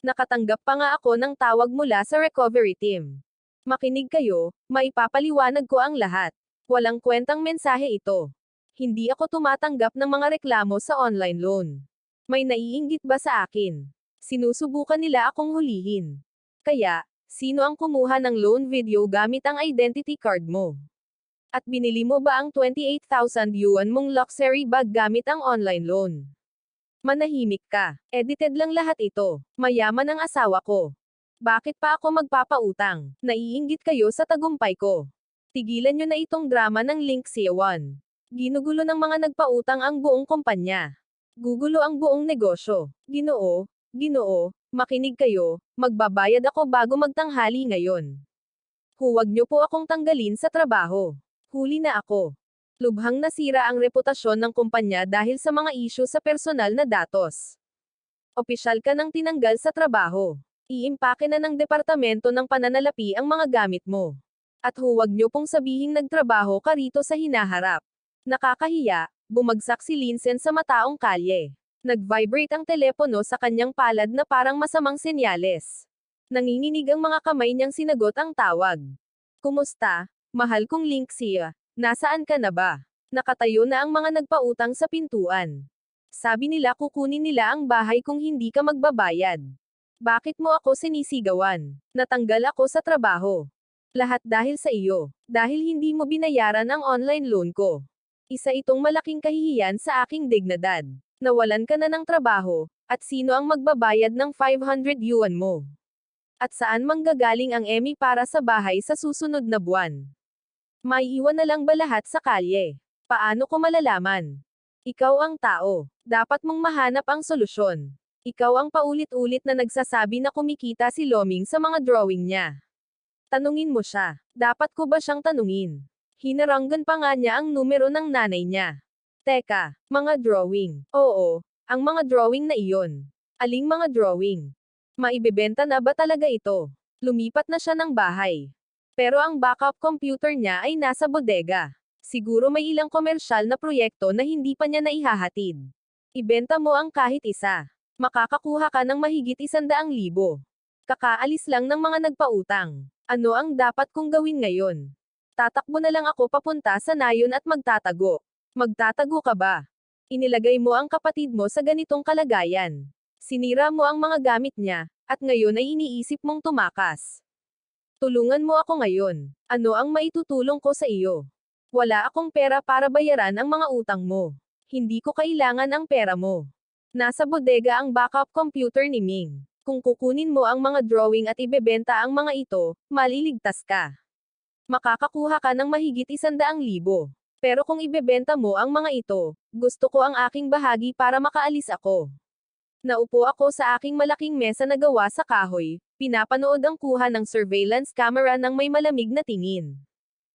Nakatanggap pa nga ako ng tawag mula sa recovery team. Makinig kayo, maipapaliwanag ko ang lahat. Walang kwentang mensahe ito. Hindi ako tumatanggap ng mga reklamo sa online loan. May naiinggit ba sa akin? Sinusubukan nila akong hulihin. Kaya, sino ang kumuha ng loan video gamit ang identity card mo? At binili mo ba ang 28,000 yuan mong luxury bag gamit ang online loan? Manahimik ka. Edited lang lahat ito. Mayaman ang asawa ko. Bakit pa ako magpapautang? Naiinggit kayo sa tagumpay ko. Tigilan nyo na itong drama ng Ling Xian. Ginugulo ng mga nagpautang ang buong kumpanya. Gugulo ang buong negosyo. Ginoo, makinig kayo, magbabayad ako bago magtanghali ngayon. Huwag niyo po akong tanggalin sa trabaho. Huli na ako. Lubhang nasira ang reputasyon ng kumpanya dahil sa mga isyu sa personal na datos. Opisyal ka nang tinanggal sa trabaho. Iimpake na ng departamento ng pananalapi ang mga gamit mo. At huwag niyo pong sabihing nagtrabaho ka rito sa hinaharap. Nakakahiya, bumagsak si Linsen sa mataong kalye. Nag-vibrate ang telepono sa kanyang palad na parang masamang senyales. Nanginginig ang mga kamay niyang sinagot ang tawag. Kumusta, mahal kong Linxia? Nasaan ka na ba? Nakatayo na ang mga nagpautang sa pintuan. Sabi nila kukunin nila ang bahay kung hindi ka magbabayad. Bakit mo ako sinisigawan? Natanggal ako sa trabaho. Lahat dahil sa iyo. Dahil hindi mo binayaran ang online loan ko. Isa itong malaking kahihiyan sa aking dignidad. Nawalan ka na ng trabaho, at sino ang magbabayad ng 500 yuan mo? At saan manggagaling ang Emmy para sa bahay sa susunod na buwan? Maiiwan na lang ba lahat sa kalye? Paano ko malalaman? Ikaw ang tao. Dapat mong mahanap ang solusyon. Ikaw ang paulit-ulit na nagsasabi na kumikita si Loming sa mga drawing niya. Tanungin mo siya. Dapat ko ba siyang tanungin? Hinaranggan pa nga niya ang numero ng nanay niya. Teka, mga drawing. Oo, Ang mga drawing na iyon. Aling mga drawing? Maibebenta na ba talaga ito? Lumipat na siya ng bahay. Pero ang backup computer niya ay nasa bodega. Siguro may ilang komersyal na proyekto na hindi pa niya naihahatid. Ibenta mo ang kahit isa. Makakakuha ka ng mahigit 100,000. Kakaalis lang ng mga nagpautang. Ano ang dapat kong gawin ngayon? Tatakbo na lang ako papunta sa nayon at magtatago. Magtatago ka ba? Inilagay mo ang kapatid mo sa ganitong kalagayan. Sinira mo ang mga gamit niya, at ngayon ay iniisip mong tumakas. Tulungan mo ako ngayon. Ano ang maitutulong ko sa iyo? Wala akong pera para bayaran ang mga utang mo. Hindi ko kailangan ang pera mo. Nasa bodega ang backup computer ni Ming. Kung kukunin mo ang mga drawing at ibebenta ang mga ito, maliligtas ka. Makakakuha ka ng mahigit 100,000. Pero kung ibebenta mo ang mga ito, gusto ko ang aking bahagi para makaalis ako. Naupo ako sa aking malaking mesa na gawa sa kahoy, pinapanood ang kuha ng surveillance camera ng may malamig na tingin.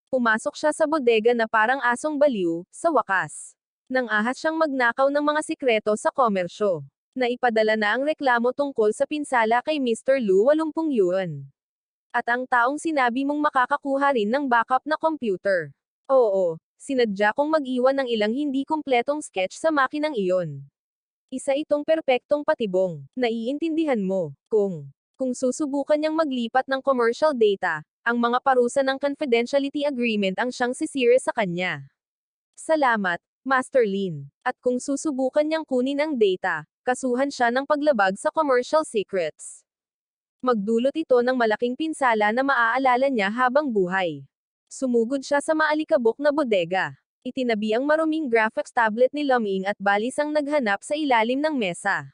Pumasok siya sa bodega na parang asong baliw, sa wakas. Nang ahas siyang magnakaw ng mga sikreto sa komersyo. Naipadala na ang reklamo tungkol sa pinsala kay Mr. Lu 80 yuan. At ang taong sinabi mong makakakuha rin ng backup na computer. Oo, sinadya kong mag-iwan ng ilang hindi kumpletong sketch sa makinang iyon. Isa itong perpektong patibong. Naiintindihan mo, kung susubukan niyang maglipat ng commercial data, ang mga parusa ng confidentiality agreement ang siyang sisira sa kanya. Salamat, Master Lin. At kung susubukan niyang kunin ang data, kasuhan siya ng paglabag sa commercial secrets. Magdulot ito ng malaking pinsala na maaalala niya habang buhay. Sumugod siya sa maalikabok na bodega. Itinabi ang maruming graphics tablet ni Laming at balis ang naghanap sa ilalim ng mesa.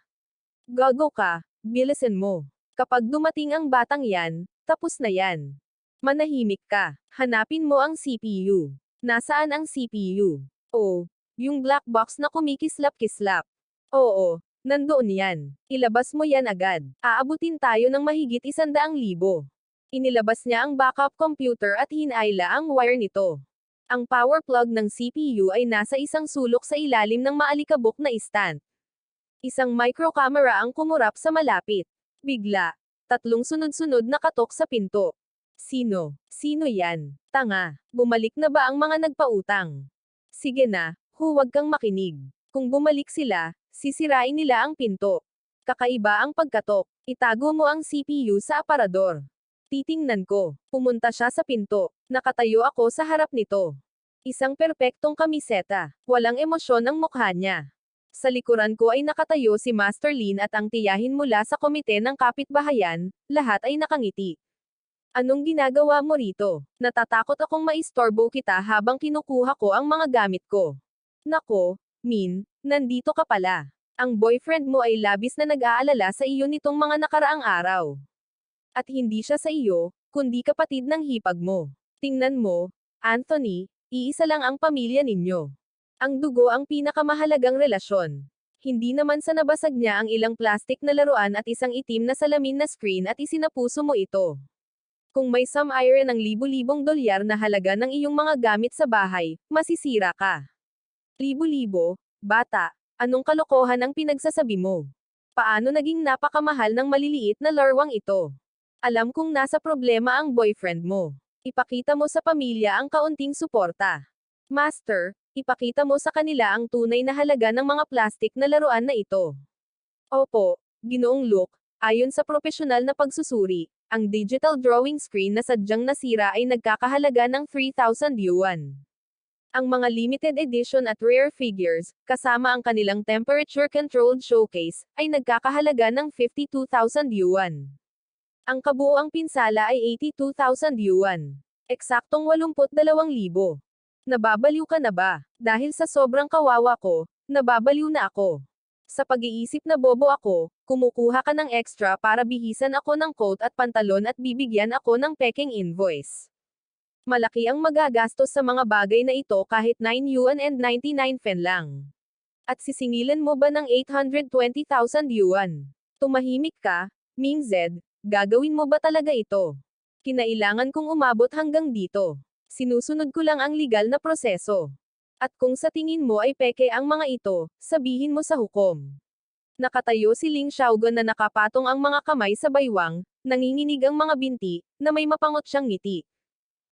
Gago ka, bilisan mo. Kapag dumating ang batang yan, tapos na yan. Manahimik ka. Hanapin mo ang CPU. Nasaan ang CPU? Oh, yung black box na kumikislap-kislap. Oo, nandoon yan. Ilabas mo yan agad. Aabutin tayo ng mahigit 100,000. Inilabas niya ang backup computer at hinayla ang wire nito. Ang power plug ng CPU ay nasa isang sulok sa ilalim ng maalikabok na stand. Isang micro camera ang kumurap sa malapit. Bigla, 3 sunod-sunod na katok sa pinto. Sino? Sino yan? Tanga. Bumalik na ba ang mga nagpautang? Sige na, huwag kang makinig. Kung bumalik sila, sisirain nila ang pinto. Kakaiba ang pagkatok. Itago mo ang CPU sa aparador. Titingnan ko. Pumunta siya sa pinto. Nakatayo ako sa harap nito. Isang perpektong kamiseta. Walang emosyon ang mukha niya. Sa likuran ko ay nakatayo si Master Lin at ang tiyahin mula sa komite ng kapitbahayan, lahat ay nakangiti. Anong ginagawa mo rito? Natatakot akong maistorbo kita habang kinukuha ko ang mga gamit ko. Nako, Min, nandito ka pala. Ang boyfriend mo ay labis na nag-aalala sa iyo nitong mga nakaraang araw. At hindi siya sa iyo, kundi kapatid ng hipag mo. Tingnan mo, Anthony, iisa lang ang pamilya ninyo. Ang dugo ang pinakamahalagang relasyon. Hindi naman sa nabasag niya ang ilang plastik na laruan at isang itim na salamin na screen at isinapuso mo ito. Kung may some iron ng libu-libong dolyar na halaga ng iyong mga gamit sa bahay, masisira ka. Libu-libo, bata, anong kalokohan ang pinagsasabi mo? Paano naging napakamahal ng maliliit na larwang ito? Alam kong nasa problema ang boyfriend mo. Ipakita mo sa pamilya ang kaunting suporta. Master, ipakita mo sa kanila ang tunay na halaga ng mga plastik na laruan na ito. Opo, Ginoong Luke, ayon sa propesyonal na pagsusuri, ang digital drawing screen na sadyang nasira ay nagkakahalaga ng 3,000 yuan. Ang mga limited edition at rare figures, kasama ang kanilang temperature-controlled showcase, ay nagkakahalaga ng 52,000 yuan. Ang kabuoang pinsala ay 82,000 yuan. Eksaktong 82,000. Nababaliw ka na ba? Dahil sa sobrang kawawa ko, nababaliw na ako. Sa pag-iisip na bobo ako, kumukuha ka ng extra para bihisan ako ng coat at pantalon at bibigyan ako ng peking invoice. Malaki ang magagastos sa mga bagay na ito kahit 9 yuan and 99 fen lang. At sisingilan mo ba ng 820,000 yuan? Tumahimik ka, Ming Zed, gagawin mo ba talaga ito? Kinailangan kong umabot hanggang dito. Sinusunod ko lang ang legal na proseso. At kung sa tingin mo ay peke ang mga ito, sabihin mo sa hukom. Nakatayo si Ling Xiaogan na nakapatong ang mga kamay sa baywang, nanginginig ang mga binti, na may mapangot siyang ngiti.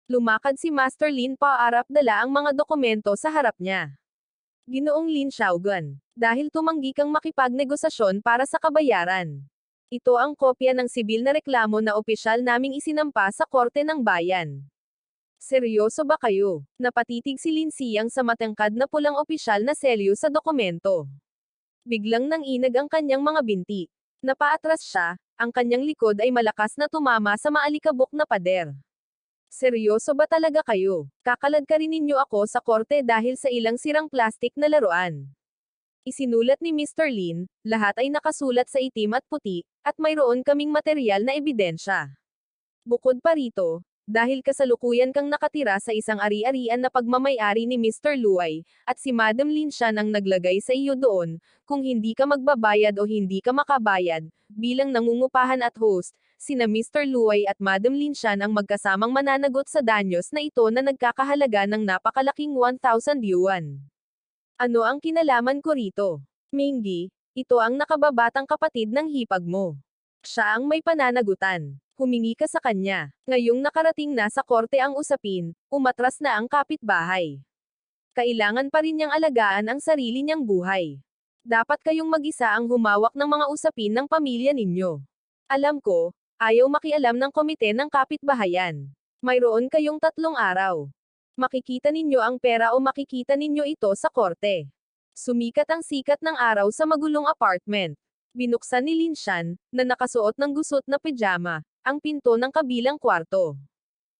Lumakad si Master Lin paarap dala ang mga dokumento sa harap niya. Ginoong Lin Xiaogan, dahil tumanggi kang makipagnegosasyon para sa kabayaran. Ito ang kopya ng sibil na reklamo na opisyal naming isinampa sa Korte ng Bayan. Seryoso ba kayo? Napatitig si Lin Siyang sa matangkad na pulang opisyal na selyo sa dokumento. Biglang nanginag ang kanyang mga binti. Napaatras siya, ang kanyang likod ay malakas na tumama sa maalikabok na pader. Seryoso ba talaga kayo? Kakalad ka rin ninyo ako sa korte dahil sa ilang sirang plastik na laruan. Isinulat ni Mr. Lin, lahat ay nakasulat sa itim at puti, at mayroon kaming material na ebidensya. Bukod pa rito, dahil kasalukuyan kang nakatira sa isang ari-arian na pagmamay-ari ni Mr. Luay, at si Madam Lin siya nang naglagay sa iyo doon, kung hindi ka magbabayad o hindi ka makabayad, bilang nangungupahan at host, sina Mr. Luay at Madam Lin siya ang magkasamang mananagot sa danyos na ito na nagkakahalaga ng napakalaking 1,000 yuan. Ano ang kinalaman ko rito? Minggi, ito ang nakababatang kapatid ng hipag mo. Siya ang may pananagutan. Humingi ka sa kanya. Ngayong nakarating na sa korte ang usapin, umatras na ang kapitbahay. Kailangan pa rin niyang alagaan ang sarili niyang buhay. Dapat kayong mag-isa ang humawak ng mga usapin ng pamilya ninyo. Alam ko, ayaw makialam ng komite ng kapitbahayan. Mayroon kayong 3 araw. Makikita ninyo ang pera o makikita ninyo ito sa korte. Sumikat ang sikat ng araw sa magulong apartment. Binuksan ni Lin Shan, na nakasuot ng gusot na pijama, ang pinto ng kabilang kwarto.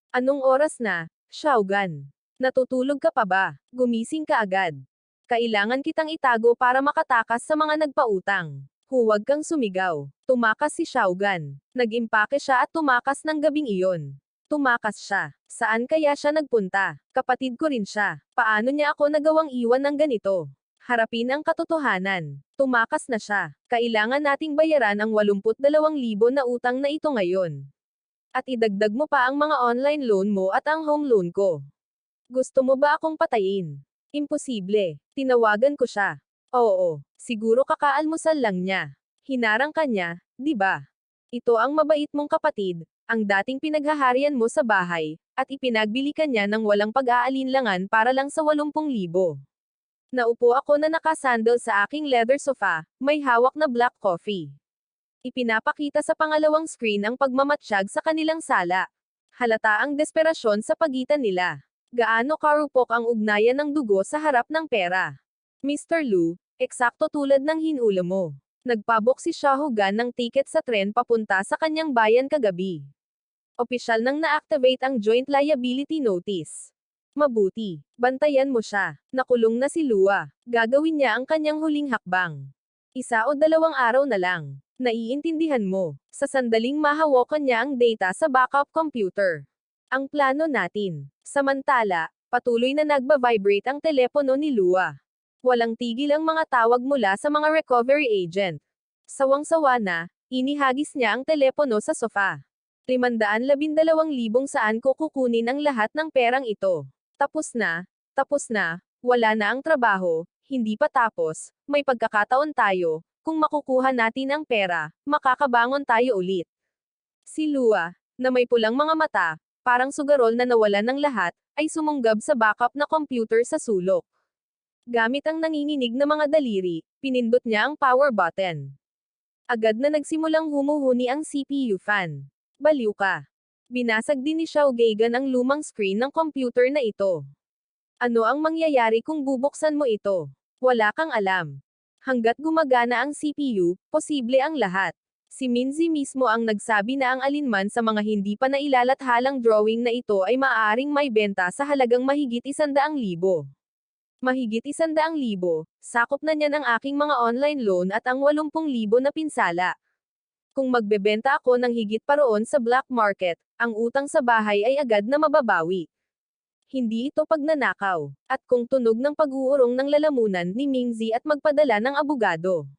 Anong oras na, Xiaogan? Natutulog ka pa ba? Gumising ka agad. Kailangan kitang itago para makatakas sa mga nagpautang. Huwag kang sumigaw. Tumakas si Xiaogan. Nag-impake siya at tumakas ng gabing iyon. Tumakas siya. Saan kaya siya nagpunta? Kapatid ko rin siya. Paano niya ako nagawang iwan ng ganito? Harapin ang katotohanan. Tumakas na siya. Kailangan nating bayaran ang 82,000 na utang na ito ngayon. At idagdag mo pa ang mga online loan mo at ang home loan ko. Gusto mo ba akong patayin? Imposible. Tinawagan ko siya. Oo, siguro kakaalmusal lang niya. Hinarang ka niya, di ba? Ito ang mabait mong kapatid, ang dating pinaghaharian mo sa bahay, at ipinagbili ka niya ng walang pag-aalinlangan para lang sa 80,000. Naupo ako na nakasandal sa aking leather sofa, may hawak na black coffee. Ipinapakita sa pangalawang screen ang pagmamatsyag sa kanilang sala. Halata ang desperasyon sa pagitan nila. Gaano karupok ang ugnayan ng dugo sa harap ng pera. Mr. Lu, eksakto tulad ng hinula mo. Nagpabok si Xiaogan ng tiket sa tren papunta sa kanyang bayan kagabi. Opisyal nang na-activate ang joint liability notice. Mabuti. Bantayan mo siya. Nakulong na si Lua. Gagawin niya ang kanyang huling hakbang. 1 o 2 araw na lang. Naiintindihan mo. Sa sandaling mahawakan niya ang data sa backup computer. Ang plano natin. Samantala, patuloy na nagba-vibrate ang telepono ni Lua. Walang tigil ang mga tawag mula sa mga recovery agent. Sawang-sawa na, inihagis niya ang telepono sa sofa. 512,000 saan ko kukunin ang lahat ng perang ito? Tapos na, wala na ang trabaho, hindi pa tapos, may pagkakataon tayo, kung makukuha natin ang pera, makakabangon tayo ulit. Si Lua, na may pulang mga mata, parang sugarol na nawalan ng lahat, ay sumunggab sa backup na computer sa sulok. Gamit ang nanginginig na mga daliri, pinindot niya ang power button. Agad na nagsimulang humuhuni ang CPU fan. Baliw ka. Binasag din ni Xiaogan ang lumang screen ng computer na ito. Ano ang mangyayari kung bubuksan mo ito? Wala kang alam. Hanggat gumagana ang CPU, posible ang lahat. Si Minzy mismo ang nagsabi na ang alinman sa mga hindi pa nailalathalang drawing na ito ay maaaring may benta sa halagang mahigit 100,000. Mahigit 100,000, sakop na niyan ang aking mga online loan at ang 80,000 na pinsala. Kung magbebenta ako ng higit pa roon sa black market, ang utang sa bahay ay agad na mababawi. Hindi ito pagnanakaw. At kung tunog ng pag-uurong ng lalamunan ni Mingzi at magpadala ng abogado.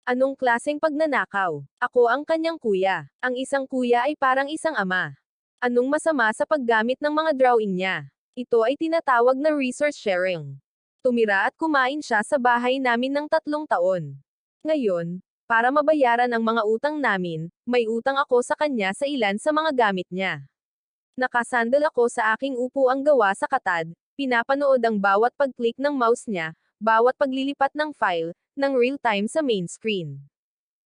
Anong klaseng pagnanakaw? Ako ang kanyang kuya. Ang isang kuya ay parang isang ama. Anong masama sa paggamit ng mga drawing niya? Ito ay tinatawag na resource sharing. Tumira at kumain siya sa bahay namin ng 3 taon. Ngayon, para mabayaran ang mga utang namin, may utang ako sa kanya sa ilan sa mga gamit niya. Nakasandal ako sa aking upuang gawa sa katad, pinapanood ang bawat pag-click ng mouse niya, bawat paglilipat ng file, ng real-time sa main screen.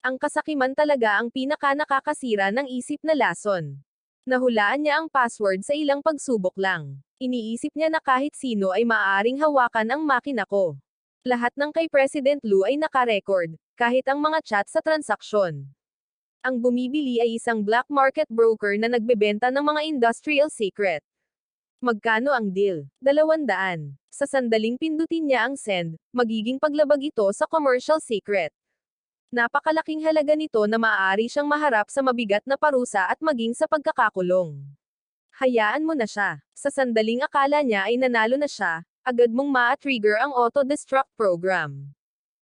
Ang kasakiman talaga ang pinaka-nakakasira ng isip na lason. Nahulaan niya ang password sa ilang pagsubok lang. Iniisip niya na kahit sino ay maaaring hawakan ang makina ko. Lahat ng kay President Lu ay nakarecord, kahit ang mga chat sa transaksyon. Ang bumibili ay isang black market broker na nagbebenta ng mga industrial secret. Magkano ang deal? 200. Sa sandaling pindutin niya ang send, magiging paglabag ito sa commercial secret. Napakalaking halaga nito na maaari siyang maharap sa mabigat na parusa at maging sa pagkakakulong. Hayaan mo na siya. Sa sandaling akala niya ay nanalo na siya, agad mong ma-trigger ang auto-destruct program.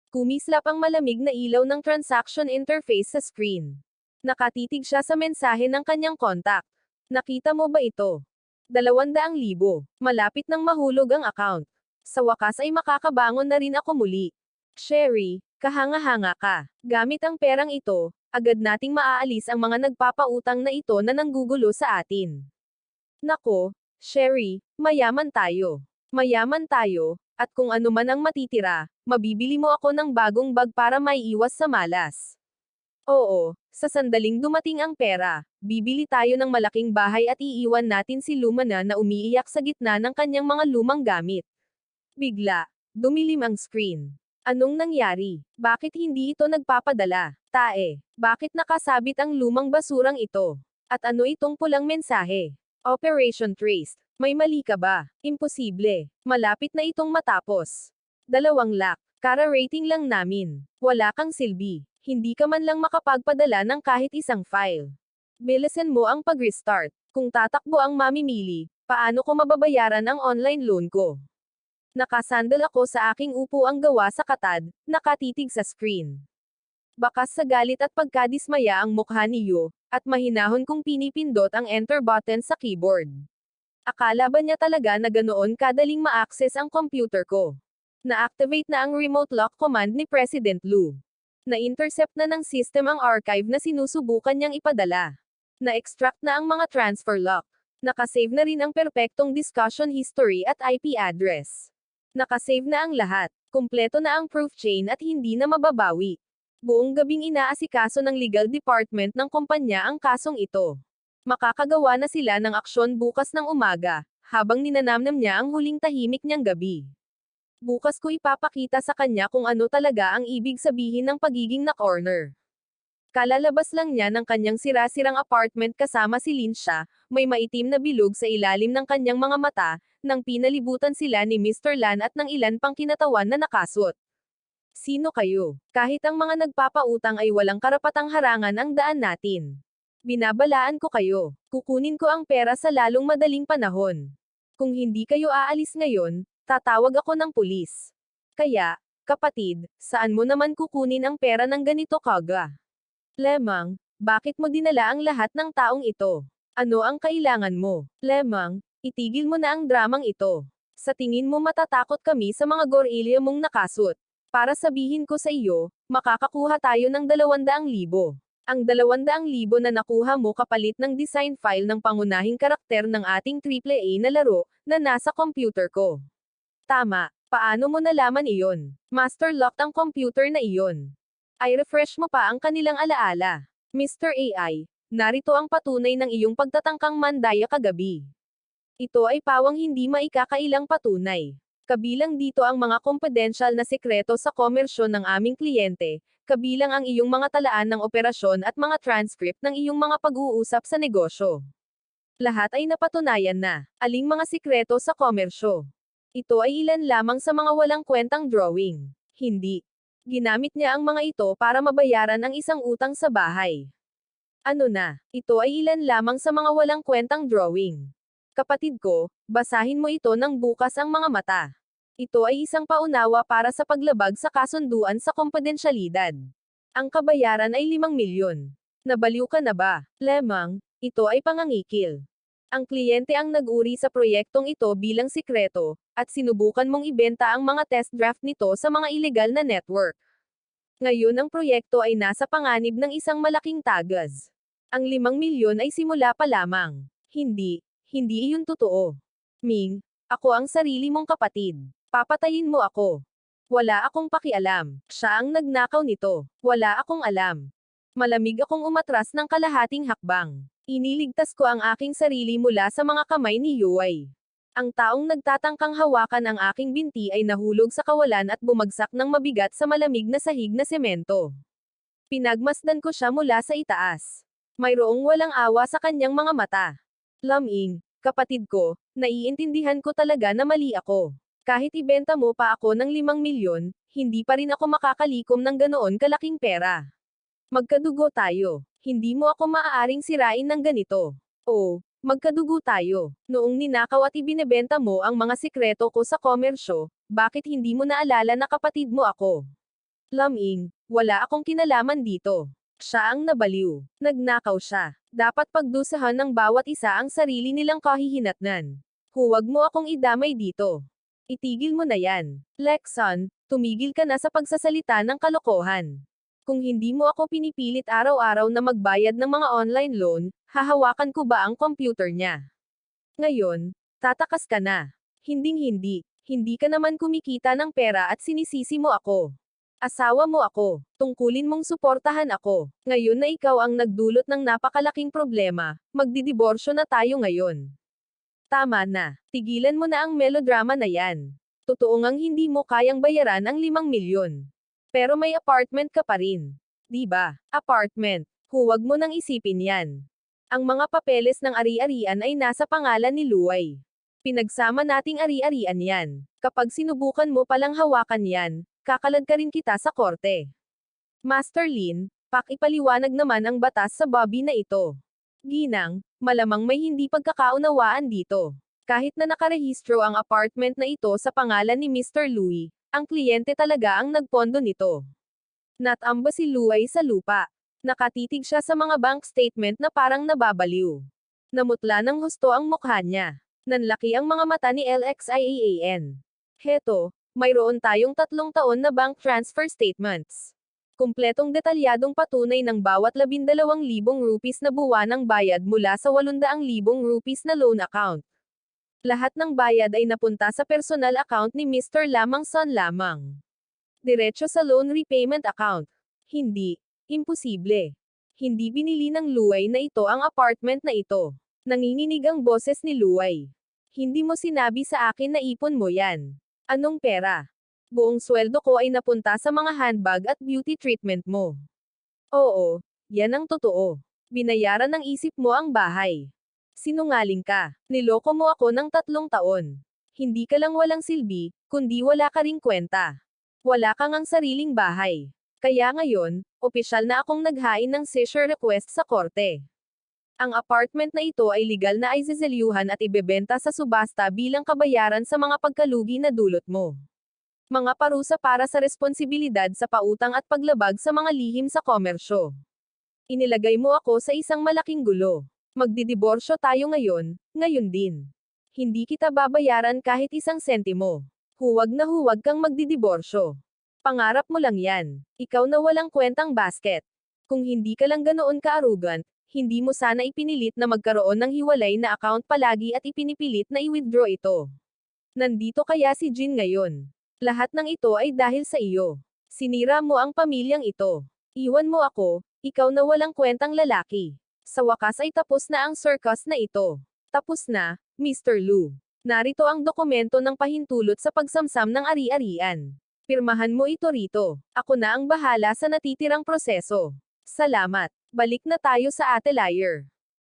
Kumislap ang malamig na ilaw ng transaction interface sa screen. Nakatitig siya sa mensahe ng kanyang kontak. Nakita mo ba ito? 200,000. Malapit nang mahulog ang account. Sa wakas ay makakabangon na rin ako muli. Sherry, kahanga-hanga ka. Gamit ang perang ito, agad nating maaalis ang mga nagpapautang na ito na nanggugulo sa atin. Nako, Sherry, mayaman tayo. Mayaman tayo, at kung ano man ang matitira, mabibili mo ako ng bagong bag para maiiwas sa malas. Oo, sa sandaling dumating ang pera, bibili tayo ng malaking bahay at iiwan natin si Lumana na umiiyak sa gitna ng kanyang mga lumang gamit. Bigla, dumilim ang screen. Anong nangyari? Bakit hindi ito nagpapadala? Tae, bakit nakasabit ang lumang basurang ito? At ano itong pulang mensahe? Operation Traced. May mali ka ba? Imposible. Malapit na itong matapos. 2 lakh. Kara-rating lang namin. Wala kang silbi. Hindi ka man lang makapagpadala ng kahit isang file. Bilisan mo ang pag-restart. Kung tatakbo ang mamimili, paano ko mababayaran ang online loan ko? Nakasandal ako sa aking upuang gawa sa katad, nakatitig sa screen. Bakas sa galit at pagkadismaya ang mukha ni Yu, at mahinahon kong pinipindot ang enter button sa keyboard. Akala ba niya talaga na ganoon kadaling ma-access ang computer ko? Na-activate na ang remote lock command ni President Lu. Na-intercept na ng system ang archive na sinusubukan niyang ipadala. Na-extract na ang mga transfer lock. Nakasave na rin ang perpektong discussion history at IP address. Nakasave na ang lahat. Kumpleto na ang proof chain at hindi na mababawi. Buong gabing inaasikaso ng legal department ng kumpanya ang kasong ito. Makakagawa na sila ng aksyon bukas ng umaga, habang ninanamnam niya ang huling tahimik niyang gabi. Bukas ko ipapakita sa kanya kung ano talaga ang ibig sabihin ng pagiging na-corner. Kalalabas lang niya ng kanyang sira-sirang apartment kasama si Linsha, may maitim na bilog sa ilalim ng kanyang mga mata, nang pinalibutan sila ni Mr. Lan at ng ilan pang kinatawan na nakasot. Sino kayo? Kahit ang mga nagpapautang ay walang karapatang harangan ang daan natin. Binabalaan ko kayo. Kukunin ko ang pera sa lalong madaling panahon. Kung hindi kayo aalis ngayon, tatawag ako ng pulis. Kaya, kapatid, saan mo naman kukunin ang pera ng ganito kaga? Lemang, bakit mo dinala ang lahat ng taong ito? Ano ang kailangan mo? Lemang, itigil mo na ang dramang ito. Sa tingin mo matatakot kami sa mga gorilya mong nakasot. Para sabihin ko sa iyo, makakakuha tayo ng 200,000. Ang 200,000 na nakuha mo kapalit ng design file ng pangunahing karakter ng ating AAA na laro, na nasa computer ko. Tama. Paano mo nalaman iyon? Master locked ang computer na iyon. Ay refresh mo pa ang kanilang alaala. Mr. AI, narito ang patunay ng iyong pagtatangkang mandaya kagabi. Ito ay pawang hindi maikakailang patunay. Kabilang dito ang mga confidential na sekreto sa komersyo ng aming kliyente, kabilang ang iyong mga talaan ng operasyon at mga transcript ng iyong mga pag-uusap sa negosyo. Lahat ay napatunayan na. Aling mga sikreto sa komersyo? Ito ay ilan lamang sa mga walang kwentang drawing. Hindi. Ginamit niya ang mga ito para mabayaran ang isang utang sa bahay. Ano na? Ito ay ilan lamang sa mga walang kwentang drawing. Kapatid ko, basahin mo ito ng bukas ang mga mata. Ito ay isang paunawa para sa paglabag sa kasunduan sa kompedensyalidad. Ang kabayaran ay 5 milyon. Nabaliw ka na ba? Lemang, ito ay pangangikil. Ang kliyente ang nag-uri sa proyektong ito bilang sikreto, at sinubukan mong ibenta ang mga test draft nito sa mga ilegal na network. Ngayon ang proyekto ay nasa panganib ng isang malaking tagas. Ang 5 milyon ay simula pa lamang. Hindi iyon totoo. Ming, ako ang sarili mong kapatid. Papatayin mo ako. Wala akong pakialam. Siya ang nagnakaw nito. Wala akong alam. Malamig akong umatras ng kalahating hakbang. Iniligtas ko ang aking sarili mula sa mga kamay ni Yuay. Ang taong nagtatangkang hawakan ang aking binti ay nahulog sa kawalan at bumagsak ng mabigat sa malamig na sahig na semento. Pinagmasdan ko siya mula sa itaas. Mayroong walang awa sa kanyang mga mata. Laming, kapatid ko, naiintindihan ko talaga na mali ako. Kahit ibenta mo pa ako ng 5 milyon, hindi pa rin ako makakalikom ng ganoon kalaking pera. Magkadugo tayo. Hindi mo ako maaaring sirain ng ganito. Oo, magkadugo tayo. Noong ninakaw at ibinebenta mo ang mga sikreto ko sa komersyo, bakit hindi mo naalala na kapatid mo ako? Laming, wala akong kinalaman dito. Siya ang nabaliw. Nagnakaw siya. Dapat pagdusahan ng bawat isa ang sarili nilang kahihinatnan. Huwag mo akong idamay dito. Itigil mo na yan. Lexon, tumigil ka na sa pagsasalita ng kalokohan. Kung hindi mo ako pinipilit araw-araw na magbayad ng mga online loan, hahawakan ko ba ang computer niya? Ngayon, tatakas ka na. Hinding-hindi. Hindi ka naman kumikita ng pera at sinisisi mo ako. Asawa mo ako. Tungkulin mong suportahan ako. Ngayon na ikaw ang nagdulot ng napakalaking problema, magdidiborsyo na tayo ngayon. Tama na. Tigilan mo na ang melodrama na yan. Totoo ngang hindi mo kayang bayaran ang 5 milyon. Pero may apartment ka pa rin. Di ba? Apartment. Huwag mo nang isipin yan. Ang mga papeles ng ari-arian ay nasa pangalan ni Luay. Pinagsama nating ari-arian yan. Kapag sinubukan mo palang hawakan yan, kakalad ka rin kita sa korte. Master Lin, pakipaliwanag naman ang batas sa Bobby na ito. Ginang, malamang may hindi pagkakaunawaan dito. Kahit na nakarehistro ang apartment na ito sa pangalan ni Mr. Louie, ang kliyente talaga ang nagpondo nito. Natamba si Luay sa lupa. Nakatitig siya sa mga bank statement na parang nababaliw. Namutla ng husto ang mukha niya. Nanlaki ang mga mata ni LXIAAN. Heto, mayroon tayong 3 taon na bank transfer statements. Kumpletong detalyadong patunay ng bawat 12,000 rupees na buwanang bayad mula sa 800,000 rupees na loan account. Lahat ng bayad ay napunta sa personal account ni Mr. Lamang Son lamang. Diretso sa loan repayment account. Hindi. Imposible. Hindi binili ng Luay na ito ang apartment na ito. Nanginginig ang boses ni Luay. Hindi mo sinabi sa akin na ipon mo yan. Anong pera? Buong sweldo ko ay napunta sa mga handbag at beauty treatment mo. Oo, yan ang totoo. Binayaran ng isip mo ang bahay. Sinungaling ka. Niloko mo ako ng 3 taon. Hindi ka lang walang silbi, kundi wala ka ring kwenta. Wala kang ang sariling bahay. Kaya ngayon, opisyal na akong naghain ng seizure request sa korte. Ang apartment na ito ay legal na aizizelyuhan at ibebenta sa subasta bilang kabayaran sa mga pagkalugi na dulot mo. Mga parusa para sa responsibilidad sa pautang at paglabag sa mga lihim sa komersyo. Inilagay mo ako sa isang malaking gulo. Magdidiborsyo tayo ngayon din. Hindi kita babayaran kahit 1 sentimo. Huwag na huwag kang magdidiborsyo. Pangarap mo lang yan. Ikaw na walang kwentang basket. Kung hindi ka lang ganoon ka-arrogant, hindi mo sana ipinilit na magkaroon ng hiwalay na account palagi at ipinipilit na i-withdraw ito. Nandito kaya si Jin ngayon. Lahat ng ito ay dahil sa iyo. Sinira mo ang pamilyang ito. Iwan mo ako, ikaw na walang kwentang lalaki. Sa wakas ay tapos na ang circus na ito. Tapos na, Mr. Lu. Narito ang dokumento ng pahintulot sa pagsamsam ng ari-arian. Pirmahan mo ito rito. Ako na ang bahala sa natitirang proseso. Salamat. Balik na tayo sa Atelier.